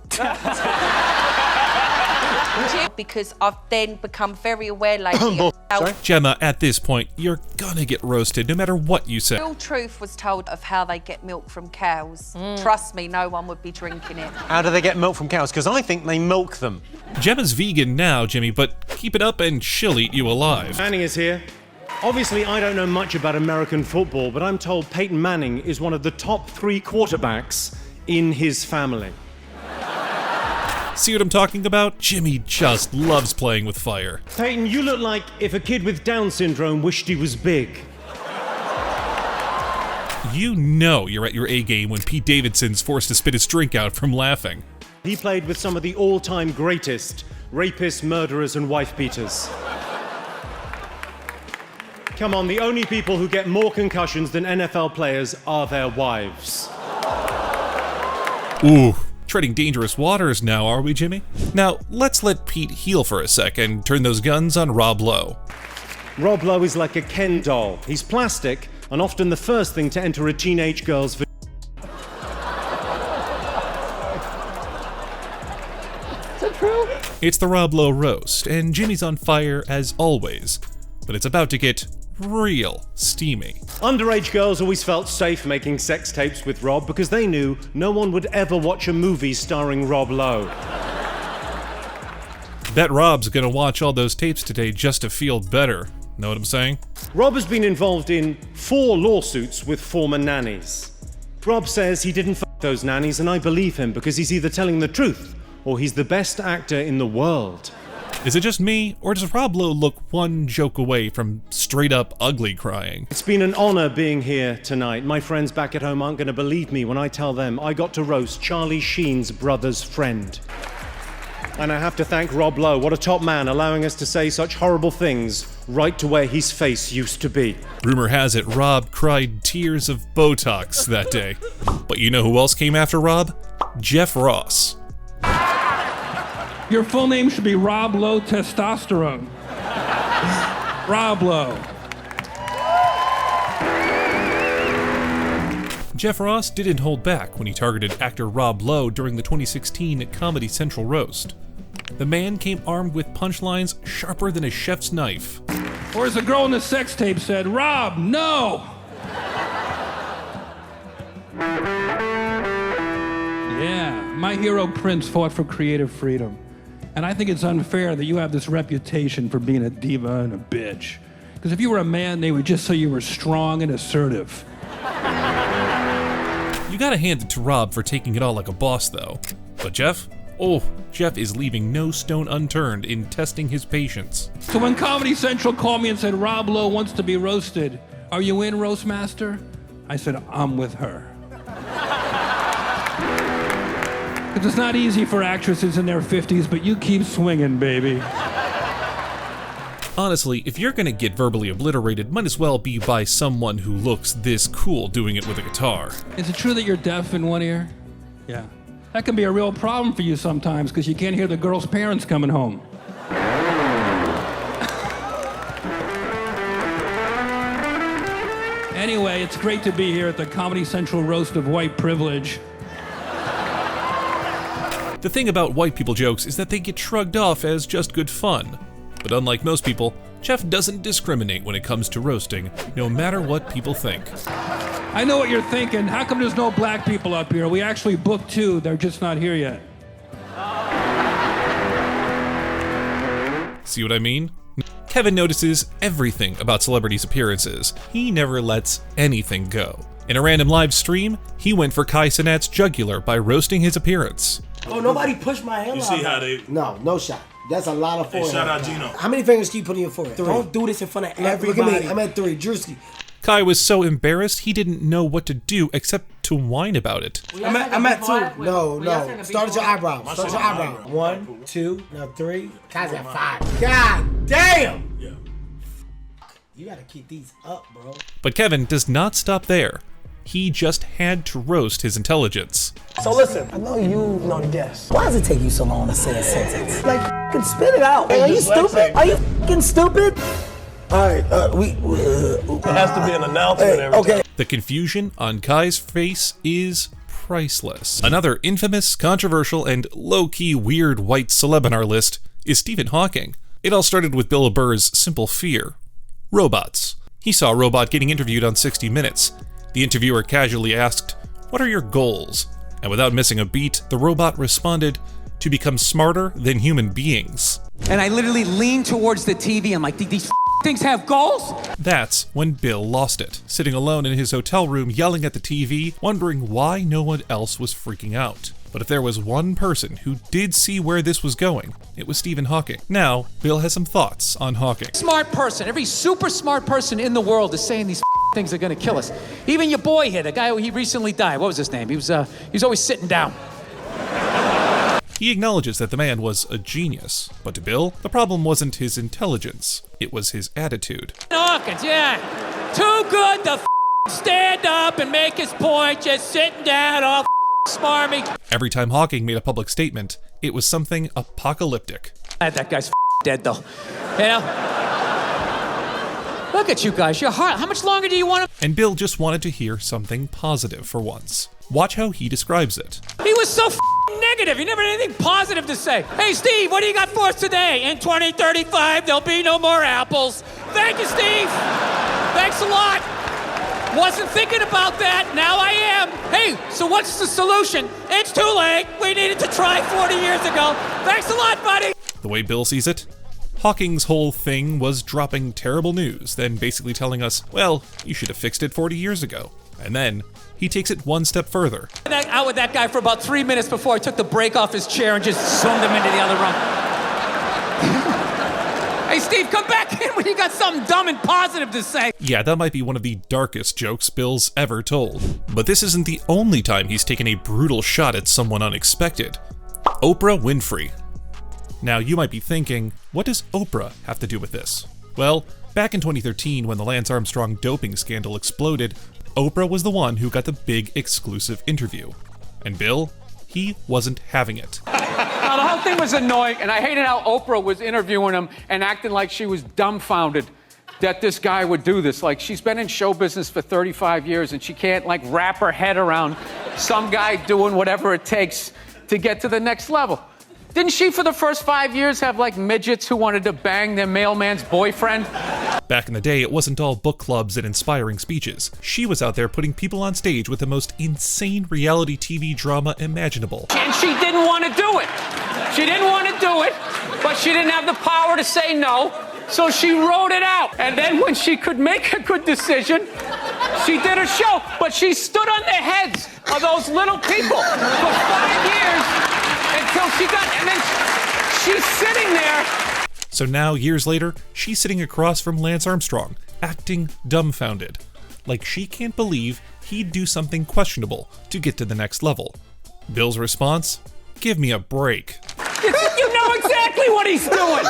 because I've then become very aware lately of how Gemma, at this point, you're gonna get roasted no matter what you say. real truth was told of how they get milk from cows. Trust me, no one would be drinking it. How do they get milk from cows? Because I think they milk them. Gemma's vegan now, Jimmy, but keep it up and she'll eat you alive. Manning is here. Obviously, I don't know much about American football, but I'm told Peyton Manning is one of the top 3 quarterbacks in his family. See what I'm talking about? Jimmy just loves playing with fire. Peyton, you look like if a kid with Down syndrome wished he was big. You know you're at your A game when Pete Davidson's forced to spit his drink out from laughing. He played with some of the all-time greatest rapists, murderers, and wife-beaters. Come on, the only people who get more concussions than NFL players are their wives. Ooh, treading dangerous waters now, are we, Jimmy? Now, let's let Pete heal for a sec and turn those guns on Rob Lowe. Rob Lowe is like a Ken doll. He's plastic and often the first thing to enter a teenage girl's vagina. Is that true? It's the Rob Lowe roast, and Jimmy's on fire as always, but it's about to get real steamy. Underage girls always felt safe making sex tapes with Rob because they knew no one would ever watch a movie starring Rob Lowe. Bet Rob's gonna watch all those tapes today just to feel better. Know what I'm saying? Rob has been involved in 4 lawsuits with former nannies. Rob says he didn't fuck those nannies, and I believe him because he's either telling the truth or he's the best actor in the world. Is it just me, or does Rob Lowe look one joke away from straight up ugly crying? It's been an honor being here tonight. My friends back at home aren't going to believe me when I tell them I got to roast Charlie Sheen's brother's friend. And I have to thank Rob Lowe, what a top man, allowing us to say such horrible things right to where his face used to be. Rumor has it Rob cried tears of Botox that day. But you know who else came after Rob? Jeff Ross. Your full name should be Rob Lowe Testosterone. Rob Lowe. Jeff Ross didn't hold back when he targeted actor Rob Lowe during the 2016 Comedy Central roast. The man came armed with punchlines sharper than a chef's knife. Or as a girl in the sex tape said, Rob, no! Yeah, my hero Prince fought for creative freedom. And I think it's unfair that you have this reputation for being a diva and a bitch. Because if you were a man, they would just say you were strong and assertive. You gotta hand it to Rob for taking it all like a boss, though. But Jeff? Oh, Jeff is leaving no stone unturned in testing his patience. So when Comedy Central called me and said, Rob Lowe wants to be roasted, are you in, Roastmaster? I said, I'm with her. Because it's not easy for actresses in their 50s, but you keep swinging, baby. Honestly, if you're gonna get verbally obliterated, might as well be by someone who looks this cool doing it with a guitar. Is it true that you're deaf in one ear? Yeah. That can be a real problem for you sometimes because you can't hear the girl's parents coming home. Anyway, it's great to be here at the Comedy Central roast of white privilege. The thing about white people jokes is that they get shrugged off as just good fun. But unlike most people, Jeff doesn't discriminate when it comes to roasting, no matter what people think. I know what you're thinking. How come there's no black people up here? We actually booked 2. They're just not here yet. See what I mean? Kevin notices everything about celebrities' appearances. He never lets anything go. In a random live stream, he went for Kai Cenat's jugular by roasting his appearance. Oh, nobody pushed my hand. You see how they... No shot. That's a lot of forehead. Hey, shout out Gino. How many fingers can you put in your forehead? 3. Don't do this in front of everybody. Look at me. I'm at 3. Drewski. Kai was so embarrassed he didn't know what to do except to whine about it. I'm at 2. No. Start at your eyebrow. Start at your eyebrow. 1, 2, now 3. Kai's at 5. God damn! Yeah. You gotta keep these up, bro. But Kevin does not stop there. He just had to roast his intelligence. So listen, I know you know the guess. Why does it take you so long to say a sentence? Like, f***ing spit it out. Are you stupid? Are you f***ing stupid? Alright, it has to be an announcement every time. The confusion on Kai's face is priceless. Another infamous, controversial, and low-key weird white celeb on our list is Stephen Hawking. It all started with Bill Burr's simple fear: robots. He saw a robot getting interviewed on 60 Minutes. The interviewer casually asked, "What are your goals?" And without missing a beat, the robot responded, "To become smarter than human beings." And I literally leaned towards the TV. I'm like, these things have goals? That's when Bill lost it, sitting alone in his hotel room yelling at the TV, wondering why no one else was freaking out. But if there was one person who did see where this was going, it was Stephen Hawking. Now, Bill has some thoughts on Hawking. Smart person, every super smart person in the world is saying these things are gonna kill us. Even your boy here, the guy he recently died, what was his name? He was always sitting down. He acknowledges that the man was a genius, but to Bill, the problem wasn't his intelligence, it was his attitude. Hawkins, yeah. Too good to stand up and make his point, just sitting down all smarmy. Every time Hawking made a public statement, it was something apocalyptic. That guy's dead though. You know? Look at you guys, your heart. How much longer do you want to? And Bill just wanted to hear something positive for once. Watch how he describes it. He was so negative. He never had anything positive to say. Hey, Steve, what do you got for us today? In 2035, there'll be no more apples. Thank you, Steve. Thanks a lot. Wasn't thinking about that. Now I am. Hey, so what's the solution? It's too late. We needed to try 40 years ago. Thanks a lot, buddy. The way Bill sees it, Hawking's whole thing was dropping terrible news, then basically telling us, well, you should have fixed it 40 years ago. And then he takes it one step further. Out with that guy for about 3 minutes before I took the break off his chair and just zoomed him into the other room. Hey, Steve, come back in when you got something dumb and positive to say. Yeah, that might be one of the darkest jokes Bill's ever told. But this isn't the only time he's taken a brutal shot at someone unexpected. Oprah Winfrey. Now, you might be thinking, what does Oprah have to do with this? Well, back in 2013, when the Lance Armstrong doping scandal exploded, Oprah was the one who got the big exclusive interview. And Bill, he wasn't having it. Now, the whole thing was annoying, and I hated how Oprah was interviewing him and acting like she was dumbfounded that this guy would do this. Like, she's been in show business for 35 years, and she can't, like, wrap her head around some guy doing whatever it takes to get to the next level. Didn't she, for the first 5 years, have, like, midgets who wanted to bang their mailman's boyfriend? Back in the day, it wasn't all book clubs and inspiring speeches. She was out there putting people on stage with the most insane reality TV drama imaginable. And she didn't want to do it. She didn't want to do it, but she didn't have the power to say no, so she wrote it out. And then when she could make a good decision, she did a show, but she stood on the heads of those little people for 5 years until she got, and then she's sitting there. So now, years later, she's sitting across from Lance Armstrong, acting dumbfounded. Like she can't believe he'd do something questionable to get to the next level. Bill's response? Give me a break. You know exactly what he's doing.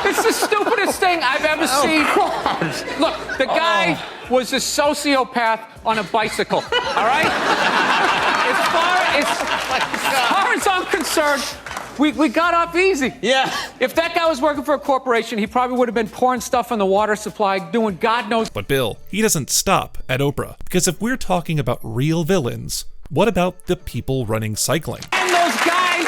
It's the stupidest thing I've ever seen. Look, the guy was a sociopath on a bicycle, all right? As far as I'm concerned, we got off easy. Yeah. If that guy was working for a corporation, he probably would have been pouring stuff on the water supply, doing God knows. But Bill, he doesn't stop at Oprah. Because if we're talking about real villains, what about the people running cycling? And those guys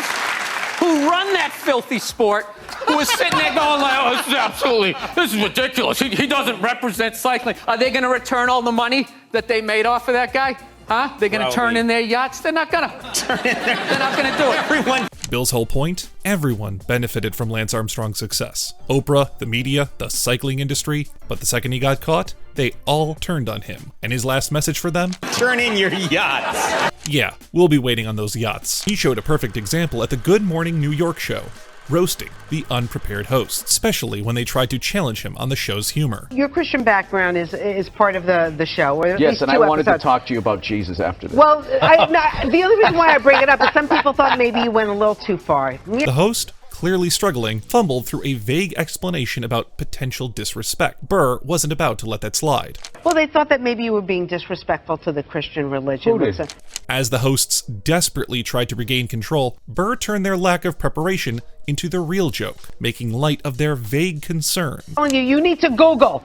who run that filthy sport, who is sitting there going like, oh, this is ridiculous. He doesn't represent cycling. Are they going to return all the money that they made off of that guy? Huh? They're going to turn in their yachts? They're not going to. They're not going to do it. Everyone. Bill's whole point? Everyone benefited from Lance Armstrong's success. Oprah, the media, the cycling industry. But the second he got caught, they all turned on him. And his last message for them? Turn in your yachts. Yeah, we'll be waiting on those yachts. He showed a perfect example at the Good Morning New York show, roasting the unprepared host, especially when they tried to challenge him on the show's humor. Your Christian background is part of the show. Or yes, and I wanted to talk to you about Jesus after this. Well, the only reason why I bring it up is some people thought maybe you went a little too far. The host, clearly struggling, fumbled through a vague explanation about potential disrespect. Burr wasn't about to let that slide. Well, they thought that maybe you were being disrespectful to the Christian religion. Who did? As the hosts desperately tried to regain control, Burr turned their lack of preparation into the real joke, making light of their vague concern. You need to Google.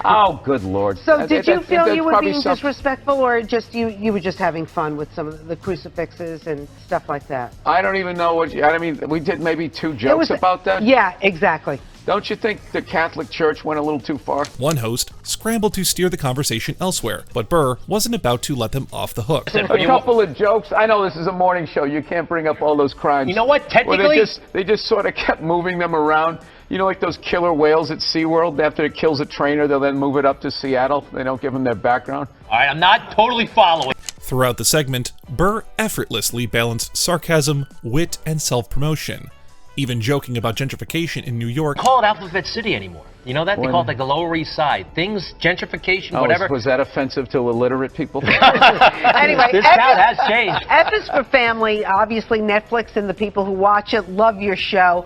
Oh, good Lord. So did you feel you were being disrespectful, or just you were just having fun with some of the crucifixes and stuff like that? I don't even know what I mean, we did maybe 2 jokes about that? Yeah, exactly. Don't you think the Catholic Church went a little too far? One host scrambled to steer the conversation elsewhere, but Burr wasn't about to let them off the hook. A couple of jokes. I know this is a morning show. You can't bring up all those crimes. You know what? Technically, well, they just sort of kept moving them around. You know, like those killer whales at SeaWorld. After it kills a trainer, they'll then move it up to Seattle. They don't give them their background. All right, I'm not totally following. Throughout the segment, Burr effortlessly balanced sarcasm, wit, and self-promotion, even joking about gentrification in New York. Call it Alphabet City anymore. You know that? They call it like the Lower East Side. Things, gentrification, whatever. Was that offensive to illiterate people? Anyway, this town has changed. F is for Family. Obviously, Netflix and the people who watch it love your show.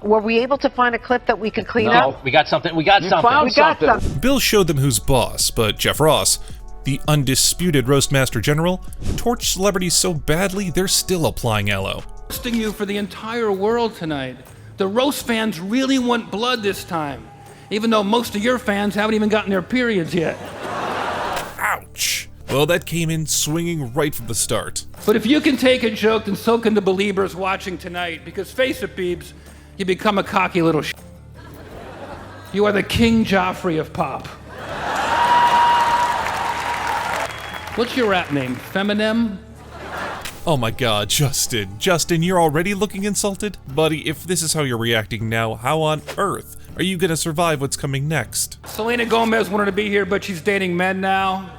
Were we able to find a clip that we could clean up? We got something. We got something. Bill showed them who's boss, but Jeff Ross, the undisputed Roastmaster General, torched celebrities so badly they're still applying aloe. Roasting you for the entire world tonight. The roast fans really want blood this time, even though most of your fans haven't even gotten their periods yet. Ouch. Well, that came in swinging right from the start. But if you can take a joke, then so can the believers watching tonight, because face it, Beebs, you become a cocky little sh**. You are the King Joffrey of pop. What's your rap name? Feminem? Oh my god, Justin. Justin, you're already looking insulted? Buddy, if this is how you're reacting now, how on earth are you gonna survive what's coming next? Selena Gomez wanted to be here, but she's dating men now.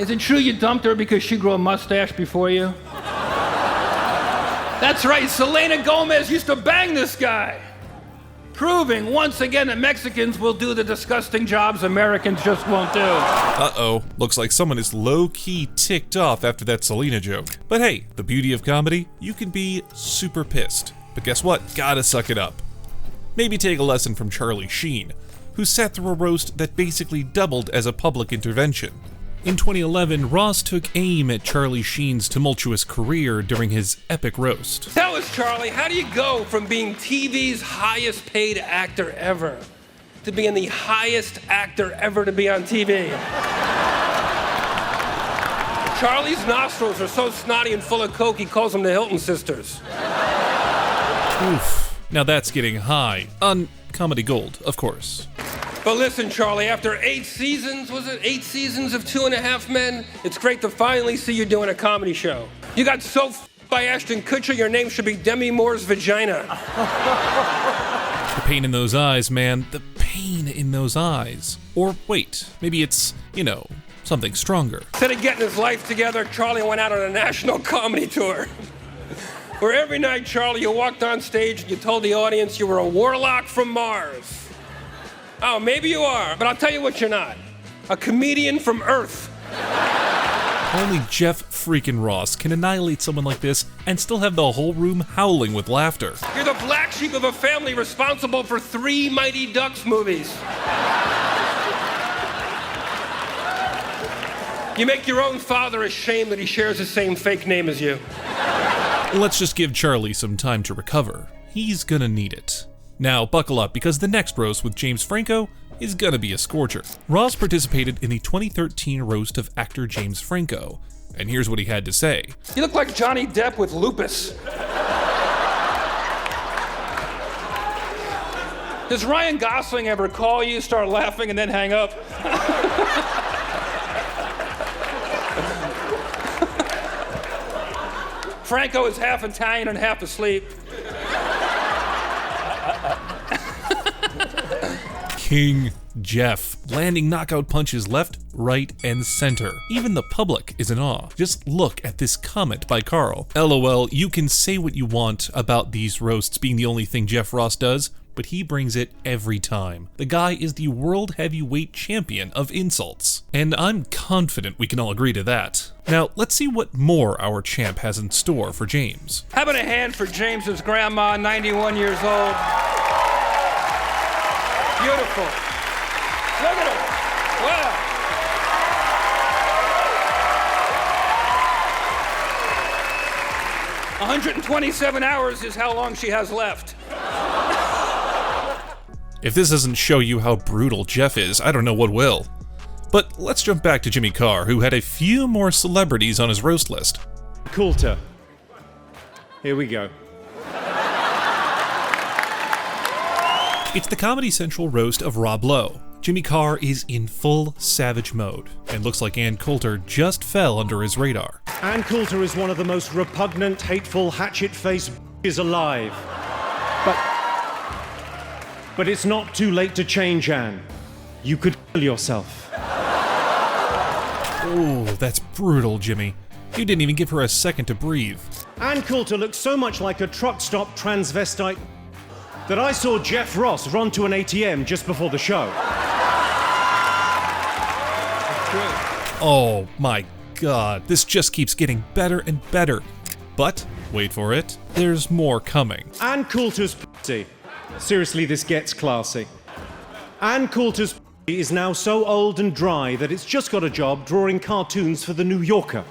Is it true you dumped her because she grew a mustache before you? That's right, Selena Gomez used to bang this guy. Proving once again that Mexicans will do the disgusting jobs Americans just won't do. Uh-oh, looks like someone is low-key ticked off after that Selena joke. But hey, the beauty of comedy, you can be super pissed. But guess what? Gotta suck it up. Maybe take a lesson from Charlie Sheen, who sat through a roast that basically doubled as a public intervention. In 2011, Ross took aim at Charlie Sheen's tumultuous career during his epic roast. Tell us, Charlie, how do you go from being TV's highest paid actor ever to being the highest actor ever to be on TV? Charlie's nostrils are so snotty and full of coke, he calls them the Hilton Sisters. Oof. Now that's getting high. On Comedy Gold, of course. But listen, Charlie, after 8 seasons, was it 8 seasons of 2.5 Men? It's great to finally see you doing a comedy show. You got so by Ashton Kutcher, your name should be Demi Moore's vagina. The pain in those eyes, man. The pain in those eyes. Or wait, maybe it's, something stronger. Instead of getting his life together, Charlie went out on a national comedy tour. Where every night, Charlie, you walked on stage and you told the audience you were a warlock from Mars. Oh, maybe you are, but I'll tell you what you're not. A comedian from Earth. Only Jeff freaking Ross can annihilate someone like this and still have the whole room howling with laughter. You're the black sheep of a family responsible for 3 Mighty Ducks movies. You make your own father ashamed that he shares the same fake name as you. Let's just give Charlie some time to recover. He's gonna need it. Now, buckle up, because the next roast with James Franco is gonna be a scorcher. Ross participated in the 2013 roast of actor James Franco, and here's what he had to say. You look like Johnny Depp with lupus. Does Ryan Gosling ever call you, start laughing, and then hang up? Franco is half Italian and half asleep. King Jeff, landing knockout punches left, right, and center. Even the public is in awe. Just look at this comment by Carl. LOL, you can say what you want about these roasts being the only thing Jeff Ross does, but he brings it every time. The guy is the world heavyweight champion of insults. And I'm confident we can all agree to that. Now, let's see what more our champ has in store for James. How about a hand for James's grandma, 91 years old? Beautiful. Look at her. Wow. "127 hours is how long she has left." If this doesn't show you how brutal Jeff is, I don't know what will. But let's jump back to Jimmy Carr, who had a few more celebrities on his roast list. Coulter. Here we go. It's the Comedy Central roast of Rob Lowe. Jimmy Carr is in full savage mode, and looks like Ann Coulter just fell under his radar. Ann Coulter is one of the most repugnant, hateful, hatchet-faced b****s alive. But it's not too late to change, Ann. You could kill yourself. Oh, that's brutal, Jimmy. You didn't even give her a second to breathe. Ann Coulter looks so much like a truck stop transvestite that I saw Jeff Ross run to an ATM just before the show. Oh my god, this just keeps getting better and better. But, wait for it, there's more coming. Ann Coulter's pussy. Seriously, this gets classy. Ann Coulter's pussy is now so old and dry that it's just got a job drawing cartoons for The New Yorker.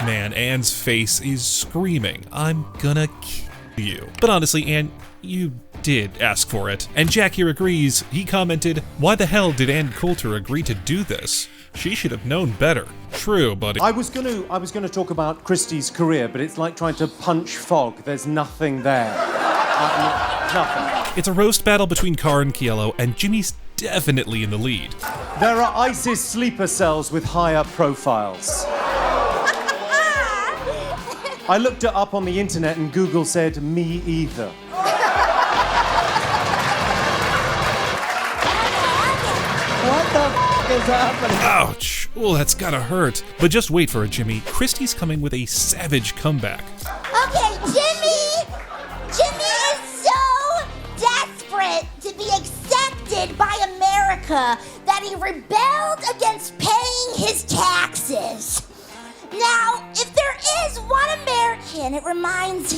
Man, Ann's face is screaming, "I'm gonna kill you." But honestly, Ann, you did ask for it. And Jack here agrees. He commented, "Why the hell did Ann Coulter agree to do this? She should have known better." True, buddy. I was gonna talk about Christie's career, but it's like trying to punch fog. There's nothing there. Nothing. It's a roast battle between Carr and Kielo, and Jimmy's definitely in the lead. There are ISIS sleeper cells with higher profiles. I looked it up on the internet and Google said, me either. What the f is happening? Ouch. Oh, that's gotta hurt. But just wait for it, Jimmy. Christie's coming with a savage comeback. Okay, Jimmy! Jimmy is so desperate to be accepted by America that he rebelled against paying his taxes. Now, if there is one American Jimmy reminds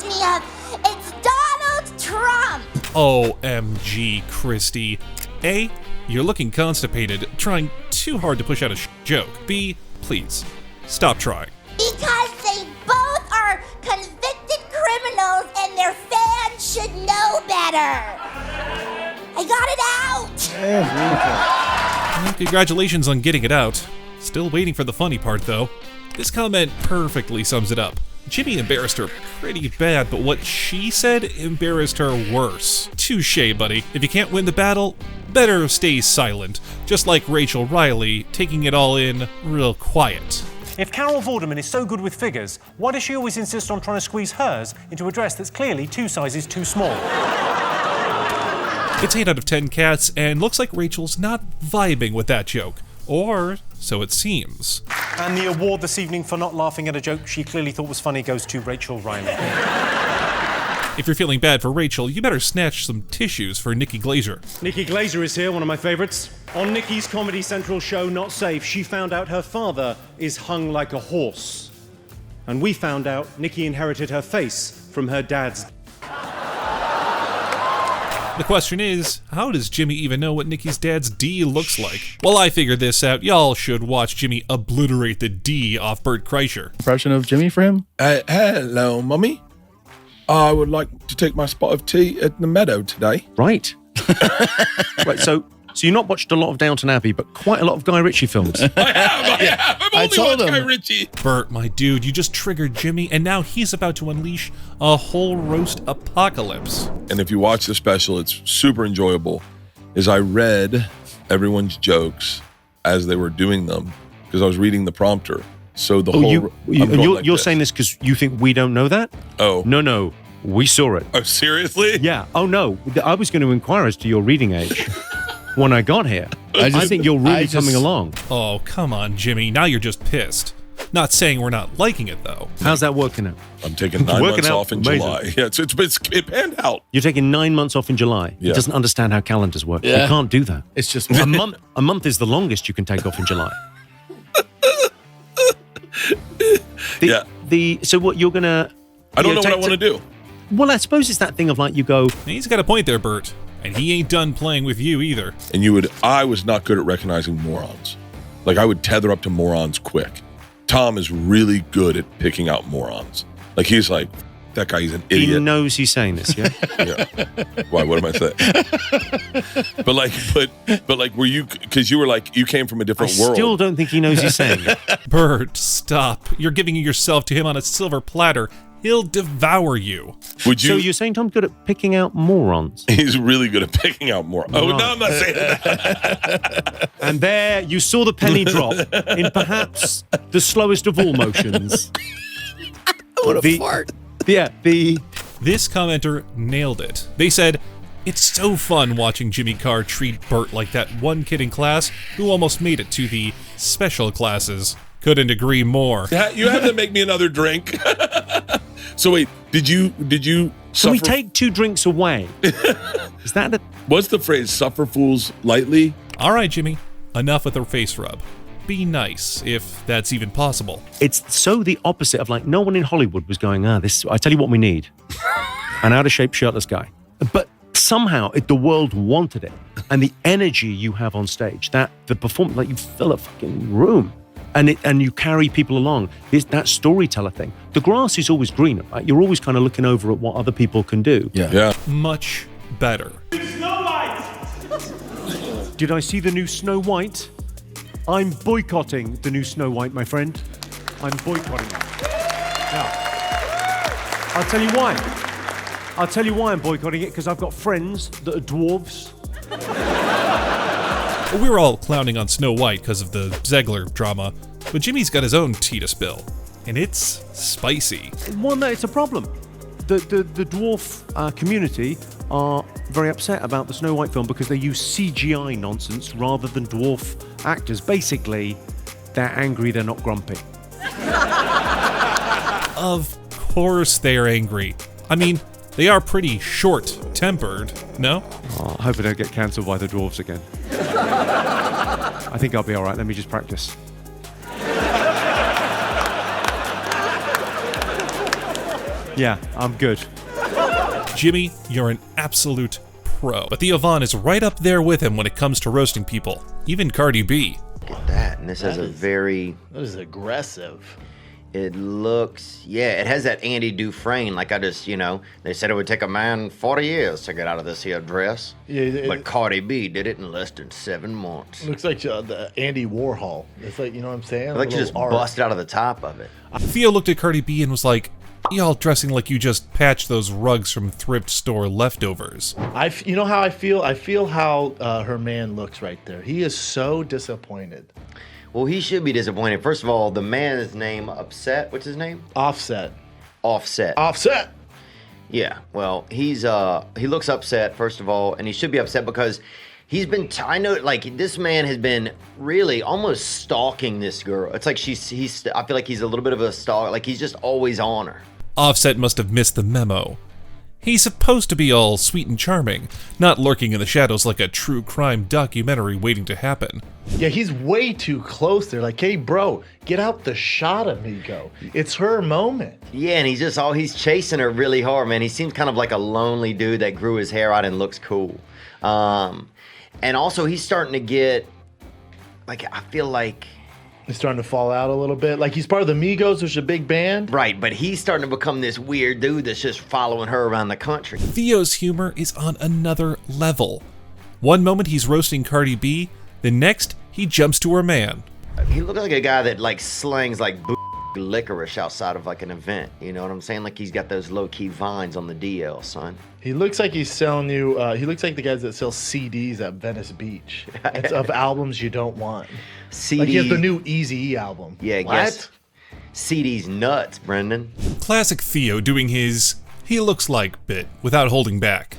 me of, it's Donald Trump. OMG, Christie. A, you're looking constipated, trying too hard to push out a joke. B, please, stop trying. Because they both are convicted criminals and their fans should know better. I got it out. Well, congratulations on getting it out. Still waiting for the funny part, though. This comment perfectly sums it up. Jimmy embarrassed her pretty bad, but what she said embarrassed her worse. Touché, buddy. If you can't win the battle, better stay silent. Just like Rachel Riley, taking it all in real quiet. If Carol Vorderman is so good with figures, why does she always insist on trying to squeeze hers into a dress that's clearly 2 sizes too small? It's 8 out of 10 cats, and looks like Rachel's not vibing with that joke. Or so it seems. And the award this evening for not laughing at a joke she clearly thought was funny goes to Rachel Riley. If you're feeling bad for Rachel, you better snatch some tissues for Nikki Glaser. Nikki Glaser is here, one of my favorites. On Nikki's Comedy Central show, Not Safe, she found out her father is hung like a horse. And we found out Nikki inherited her face from her dad's. The question is, how does Jimmy even know what Nikki's dad's D looks like? While I figured this out, y'all should watch Jimmy obliterate the D off Bert Kreischer. Impression of Jimmy for him? Hello, Mummy. I would like to take my spot of tea at the meadow today. Right. Right, so you've not watched a lot of Downton Abbey, but quite a lot of Guy Ritchie films. I have. I've only watched Guy Ritchie. Bert, my dude, you just triggered Jimmy, and now he's about to unleash a whole roast apocalypse. And if you watch the special, it's super enjoyable. Is I read everyone's jokes as they were doing them because I was reading the prompter. So the you're saying this because you think we don't know that? Oh. No, we saw it. Oh, seriously? Yeah. Oh, no. I was going to inquire as to your reading age when I got here. I think you're really coming along. Oh, come on, Jimmy. Now you're just pissed. Not saying we're not liking it, though. How's that working out? I'm taking 9 months off in July. Yeah, it panned out. You're taking 9 months off in July. Yeah. He doesn't understand how calendars work. Yeah. You can't do that. It's just a month. A month is the longest you can take off in July. So what you're gonna? I don't know what I want to do. Well, I suppose it's that thing of like you go. He's got a point there, Bert. And he ain't done playing with you either. And I was not good at recognizing morons. Like I would tether up to morons quick. Tom is really good at picking out morons. Like he's like, that guy, he's an idiot. He knows he's saying this, yeah? Yeah. Why? What am I saying? but like, were you? Because you were like, you came from a different world. I still don't think he knows he's saying it. Bert, stop! You're giving yourself to him on a silver platter. He'll devour you. Would you? So you're saying Tom's good at picking out morons? He's really good at picking out morons. Oh, Right. no, I'm not saying that. And there you saw the penny drop in perhaps the slowest of all motions. What a fart. Yeah, This commenter nailed it. They said, "It's so fun watching Jimmy Carr treat Bert like that one kid in class who almost made it to the special classes. Couldn't agree more." You have to make me another drink. So wait, did you Can suffer? we take 2 drinks away? Is that What's the phrase? Suffer fools lightly? All right, Jimmy. Enough with the face rub. Be nice, if that's even possible. It's so the opposite of like no one in Hollywood was going, this, I tell you what we need. An out-of-shape shirtless guy. But somehow the world wanted it. And the energy you have on stage, the performance, like you fill a fucking room. And you carry people along. It's that storyteller thing. The grass is always greener, right? You're always kind of looking over at what other people can do. Yeah. Much better. Did I see the new Snow White? I'm boycotting the new Snow White, my friend. I'm boycotting it. Now, I'll tell you why. I'll tell you why I'm boycotting it, because I've got friends that are dwarves. Well, we were all clowning on Snow White because of the Zegler drama, but Jimmy's got his own tea to spill. And it's spicy. One, that it's a problem. The dwarf community are very upset about the Snow White film because they use CGI nonsense rather than dwarf actors. Basically, they're angry, they're not grumpy. Of course they're angry. I mean, they are pretty short-tempered, no? Oh, I hope I don't get cancelled by the dwarves again. I think I'll be all right. Let me just practice. Yeah, I'm good. Jimmy, you're an absolute pro. But Theo Von is right up there with him when it comes to roasting people. Even Cardi B. Look at that. And this has a very... That is aggressive. It looks... Yeah, it has that Andy Dufresne. Like I just, they said it would take a man 40 years to get out of this here dress. Yeah, but Cardi B did it in less than 7 months. Looks like the Andy Warhol. It's like, you know what I'm saying? Like you just busted out of the top of it. Theo looked at Cardi B and was like, y'all dressing like you just patched those rugs from thrift store leftovers. You know how I feel? I feel how her man looks right there. He is so disappointed. Well, he should be disappointed. First of all, the man's name, What's his name? Offset. Offset. Yeah, well, he looks upset, first of all, and he should be upset because he's been, I know, like, this man has been really almost stalking this girl. It's like I feel like he's a little bit of a stalker, like he's just always on her. Offset must have missed the memo. He's supposed to be all sweet and charming, not lurking in the shadows like a true crime documentary waiting to happen. Yeah, he's way too close there. Like, hey, bro, get out the shot, amigo. It's her moment. Yeah, and he's chasing her really hard, man. He seems kind of like a lonely dude that grew his hair out and looks cool. And also, he's starting to get, like, I feel like... He's starting to fall out a little bit. Like, he's part of the Migos, which is a big band. Right, but he's starting to become this weird dude that's just following her around the country. Theo's humor is on another level. One moment he's roasting Cardi B, the next he jumps to her man. He looks like a guy that, like, slangs, like, licorice outside of, like, an event. You know what I'm saying? Like, he's got those low-key vines on the DL, son. He looks like he's selling you, he looks like the guys that sell CDs at Venice Beach. It's of albums you don't want. CD. Like he has the new Eazy-E album. Yeah, I guess. CD's nuts, Brendan. Classic Theo doing his he looks like bit without holding back.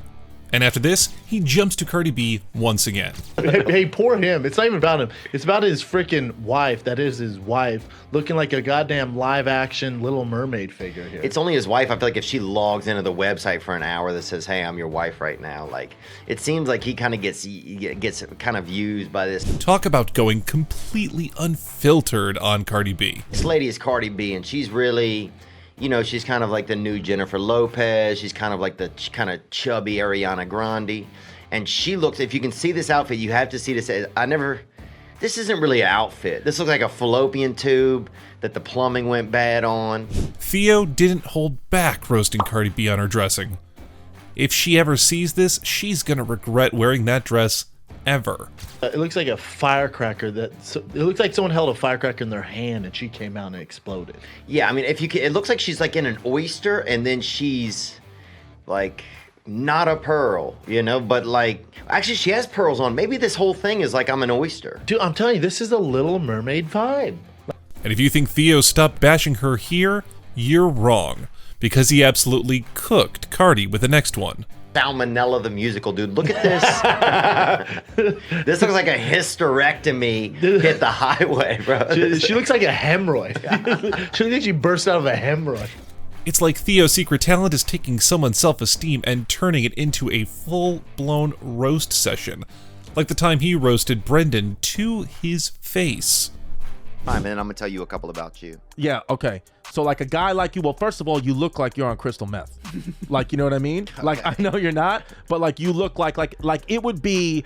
And after this, he jumps to Cardi B once again. Hey, poor him. It's not even about him. It's about his freaking wife. That is his wife, looking like a goddamn live-action Little Mermaid figure here. It's only his wife. I feel like if she logs into the website for an hour that says, "Hey, I'm your wife right now," like it seems like he kind of gets kind of used by this. Talk about going completely unfiltered on Cardi B. This lady is Cardi B, and she's really, you know, she's kind of like the new Jennifer Lopez. She's kind of like the kind of chubby Ariana Grande. And she looks, if you can see this outfit, you have to see this. This isn't really an outfit. This looks like a fallopian tube that the plumbing went bad on. Theo didn't hold back roasting Cardi B on her dressing. If she ever sees this, she's gonna regret wearing that dress ever. It looks like a firecracker it looks like someone held a firecracker in their hand and she came out and exploded. Yeah, I mean, it looks like she's like in an oyster and then she's like not a pearl, you know, but like, actually she has pearls on. Maybe this whole thing is like I'm an oyster. Dude, I'm telling you, this is a Little Mermaid vibe. And if you think Theo stopped bashing her here, you're wrong, because he absolutely cooked Cardi with the next one. Salmonella the musical, dude. Look at this. This looks like a hysterectomy hit the highway, bro. She looks like a hemorrhoid. She looks like she burst out of a hemorrhoid. It's like Theo's secret talent is taking someone's self-esteem and turning it into a full-blown roast session. Like the time he roasted Brendan to his face. All right, man, I'm gonna tell you a couple about you. Yeah, okay. So like a guy like you, well, first of all, you look like you're on crystal meth. Like, you know what I mean? Okay. Like, I know you're not, but like you look like it would be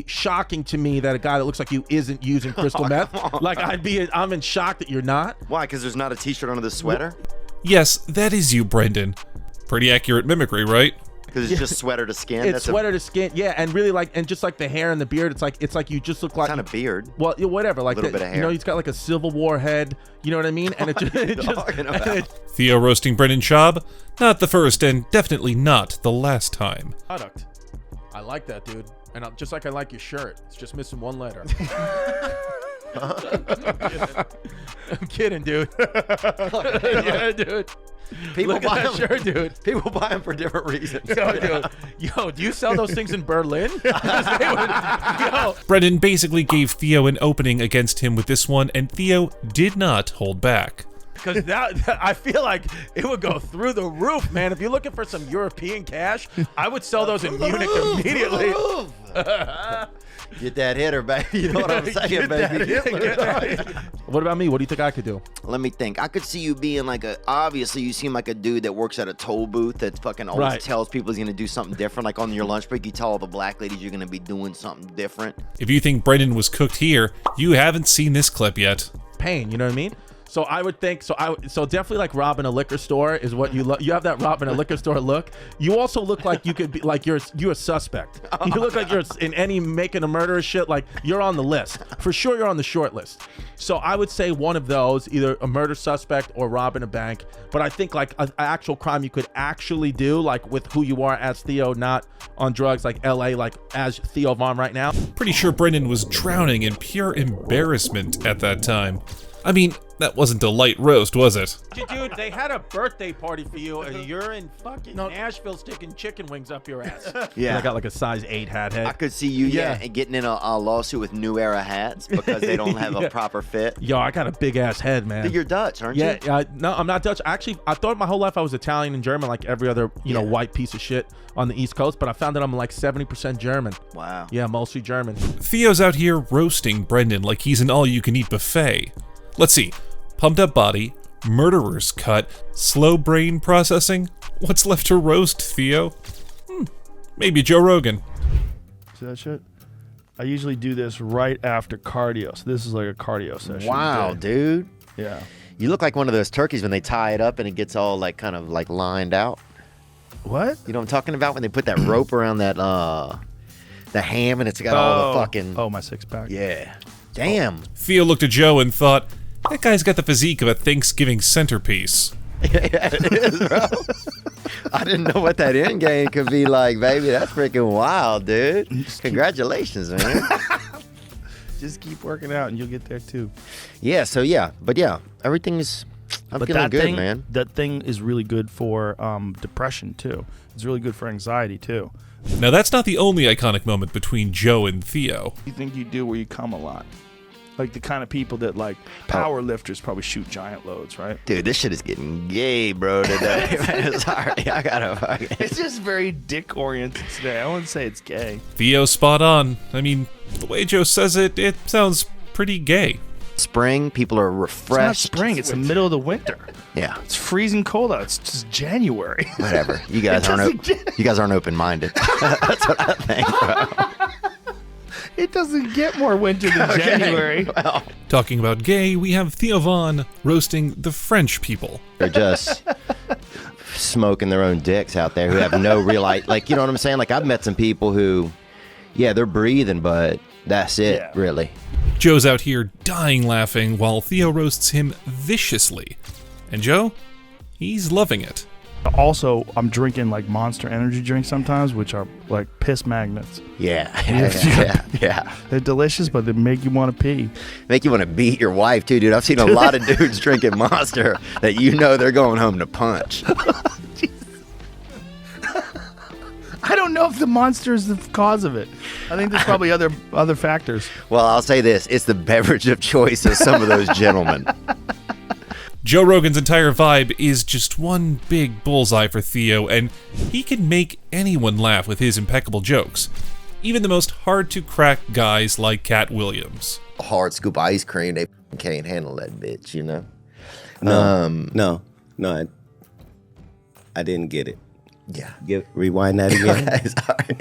shocking to me that a guy that looks like you isn't using crystal meth. Like I'm in shock that you're not. Why? Because there's not a t-shirt under the sweater? Yes, that is you, Brendan. Pretty accurate mimicry, right? Because it's just sweater to skin. It's sweater to skin, yeah, and really and just like the hair and the beard, it's like you just look like kind of beard. Well, whatever, like a little bit of hair. You know, he's got like a Civil War head. You know what I mean? And Theo roasting Brendan Schaub, not the first and definitely not the last time. Product. I like that, dude, and just like I like your shirt, it's just missing one letter. I'm kidding, dude. Yeah, dude. People buy them, shirt, dude. People buy them for different reasons. Yo, do you sell those things in Berlin? Brendan basically gave Theo an opening against him with this one, and Theo did not hold back. Because I feel like it would go through the roof, man. If you're looking for some European cash, I would sell those in Munich immediately. Get that hitter, baby. You know what I'm saying, baby? What about me? What do you think I could do? Let me think. I could see you being like obviously you seem like a dude that works at a toll booth that fucking always tells people he's going to do something different. Like on your lunch break, you tell all the black ladies you're going to be doing something different. If you think Brendan was cooked here, you haven't seen this clip yet. Pain, you know what I mean? So I would think, so definitely like robbing a liquor store is what you look. You have that robbing a liquor store look. You also look like you could be like you're a suspect. You look like you're in any making a murder shit. Like you're on the list for sure. You're on the short list. So I would say one of those, either a murder suspect or robbing a bank. But I think like an actual crime you could actually do, like with who you are as Theo, not on drugs, like L.A., like as Theo Von right now. Pretty sure Brendan was drowning in pure embarrassment at that time. I mean, that wasn't a light roast, was it? Dude, they had a birthday party for you, and you're in fucking Nashville sticking chicken wings up your ass. Yeah. And I got like a size 8 hat head. I could see you, getting in a lawsuit with New Era hats because they don't have a proper fit. Yo, I got a big ass head, man. You're Dutch, aren't you? Yeah, no, I'm not Dutch. Actually, I thought my whole life I was Italian and German, like every other, you know, white piece of shit on the East Coast. But I found that I'm like 70% German. Wow. Yeah, mostly German. Theo's out here roasting Brendan like he's an all-you-can-eat buffet. Let's see. Pumped up body, murderer's cut, slow brain processing. What's left to roast, Theo? Maybe Joe Rogan. See that shit? I usually do this right after cardio. So this is like a cardio session. Wow, dude. Yeah. You look like one of those turkeys when they tie it up and it gets all like kind of like lined out. What? You know what I'm talking about? When they put that rope around that the ham and it's got all the fucking... Oh, my six-pack. Yeah. Damn. Theo looked at Joe and thought, that guy's got the physique of a Thanksgiving centerpiece. Yeah, it is, bro. I didn't know what that end game could be like, baby. That's freaking wild, dude. Congratulations, man. Just keep working out and you'll get there too. Yeah, but everything's... I'm feeling good, man. That thing is really good for depression too. It's really good for anxiety too. Now that's not the only iconic moment between Joe and Theo. You think you do where you come a lot? Like the kind of people that like power lifters probably shoot giant loads, right? Dude, this shit is getting gay, bro, today. Sorry, I gotta fucking... It's just very dick-oriented today. I wouldn't say it's gay. Theo's spot on. I mean, the way Joe says it, it sounds pretty gay. spring. People are refreshed. It's not spring. It's the middle of the winter. Yeah. It's freezing cold out. It's just January. Whatever. You guys aren't open-minded. That's what I think, bro. It doesn't get more winter than January. Well, Talking about gay, we have Theo Von roasting the French people. they're just smoking their own dicks out there who have no real like, you know what I'm saying? Like, I've met some people who, yeah, they're breathing, but that's it, really. Joe's out here dying laughing while Theo roasts him viciously. And Joe, he's loving it. Also, I'm drinking like Monster Energy drinks sometimes, which are like piss magnets. Yeah. They're delicious, but they make you want to pee. Make you want to beat your wife, too, dude. I've seen a lot of dudes drinking Monster that you know they're going home to punch. I don't know if the Monster is the cause of it. I think there's probably other factors. Well, I'll say this. It's the beverage of choice of some of those gentlemen. Joe Rogan's entire vibe is just one big bullseye for Theo, and he can make anyone laugh with his impeccable jokes. Even the most hard-to-crack guys like Cat Williams. A hard scoop of ice cream, they can't handle that bitch, you know? No, I didn't get it. Yeah. Rewind that again. Okay, sorry.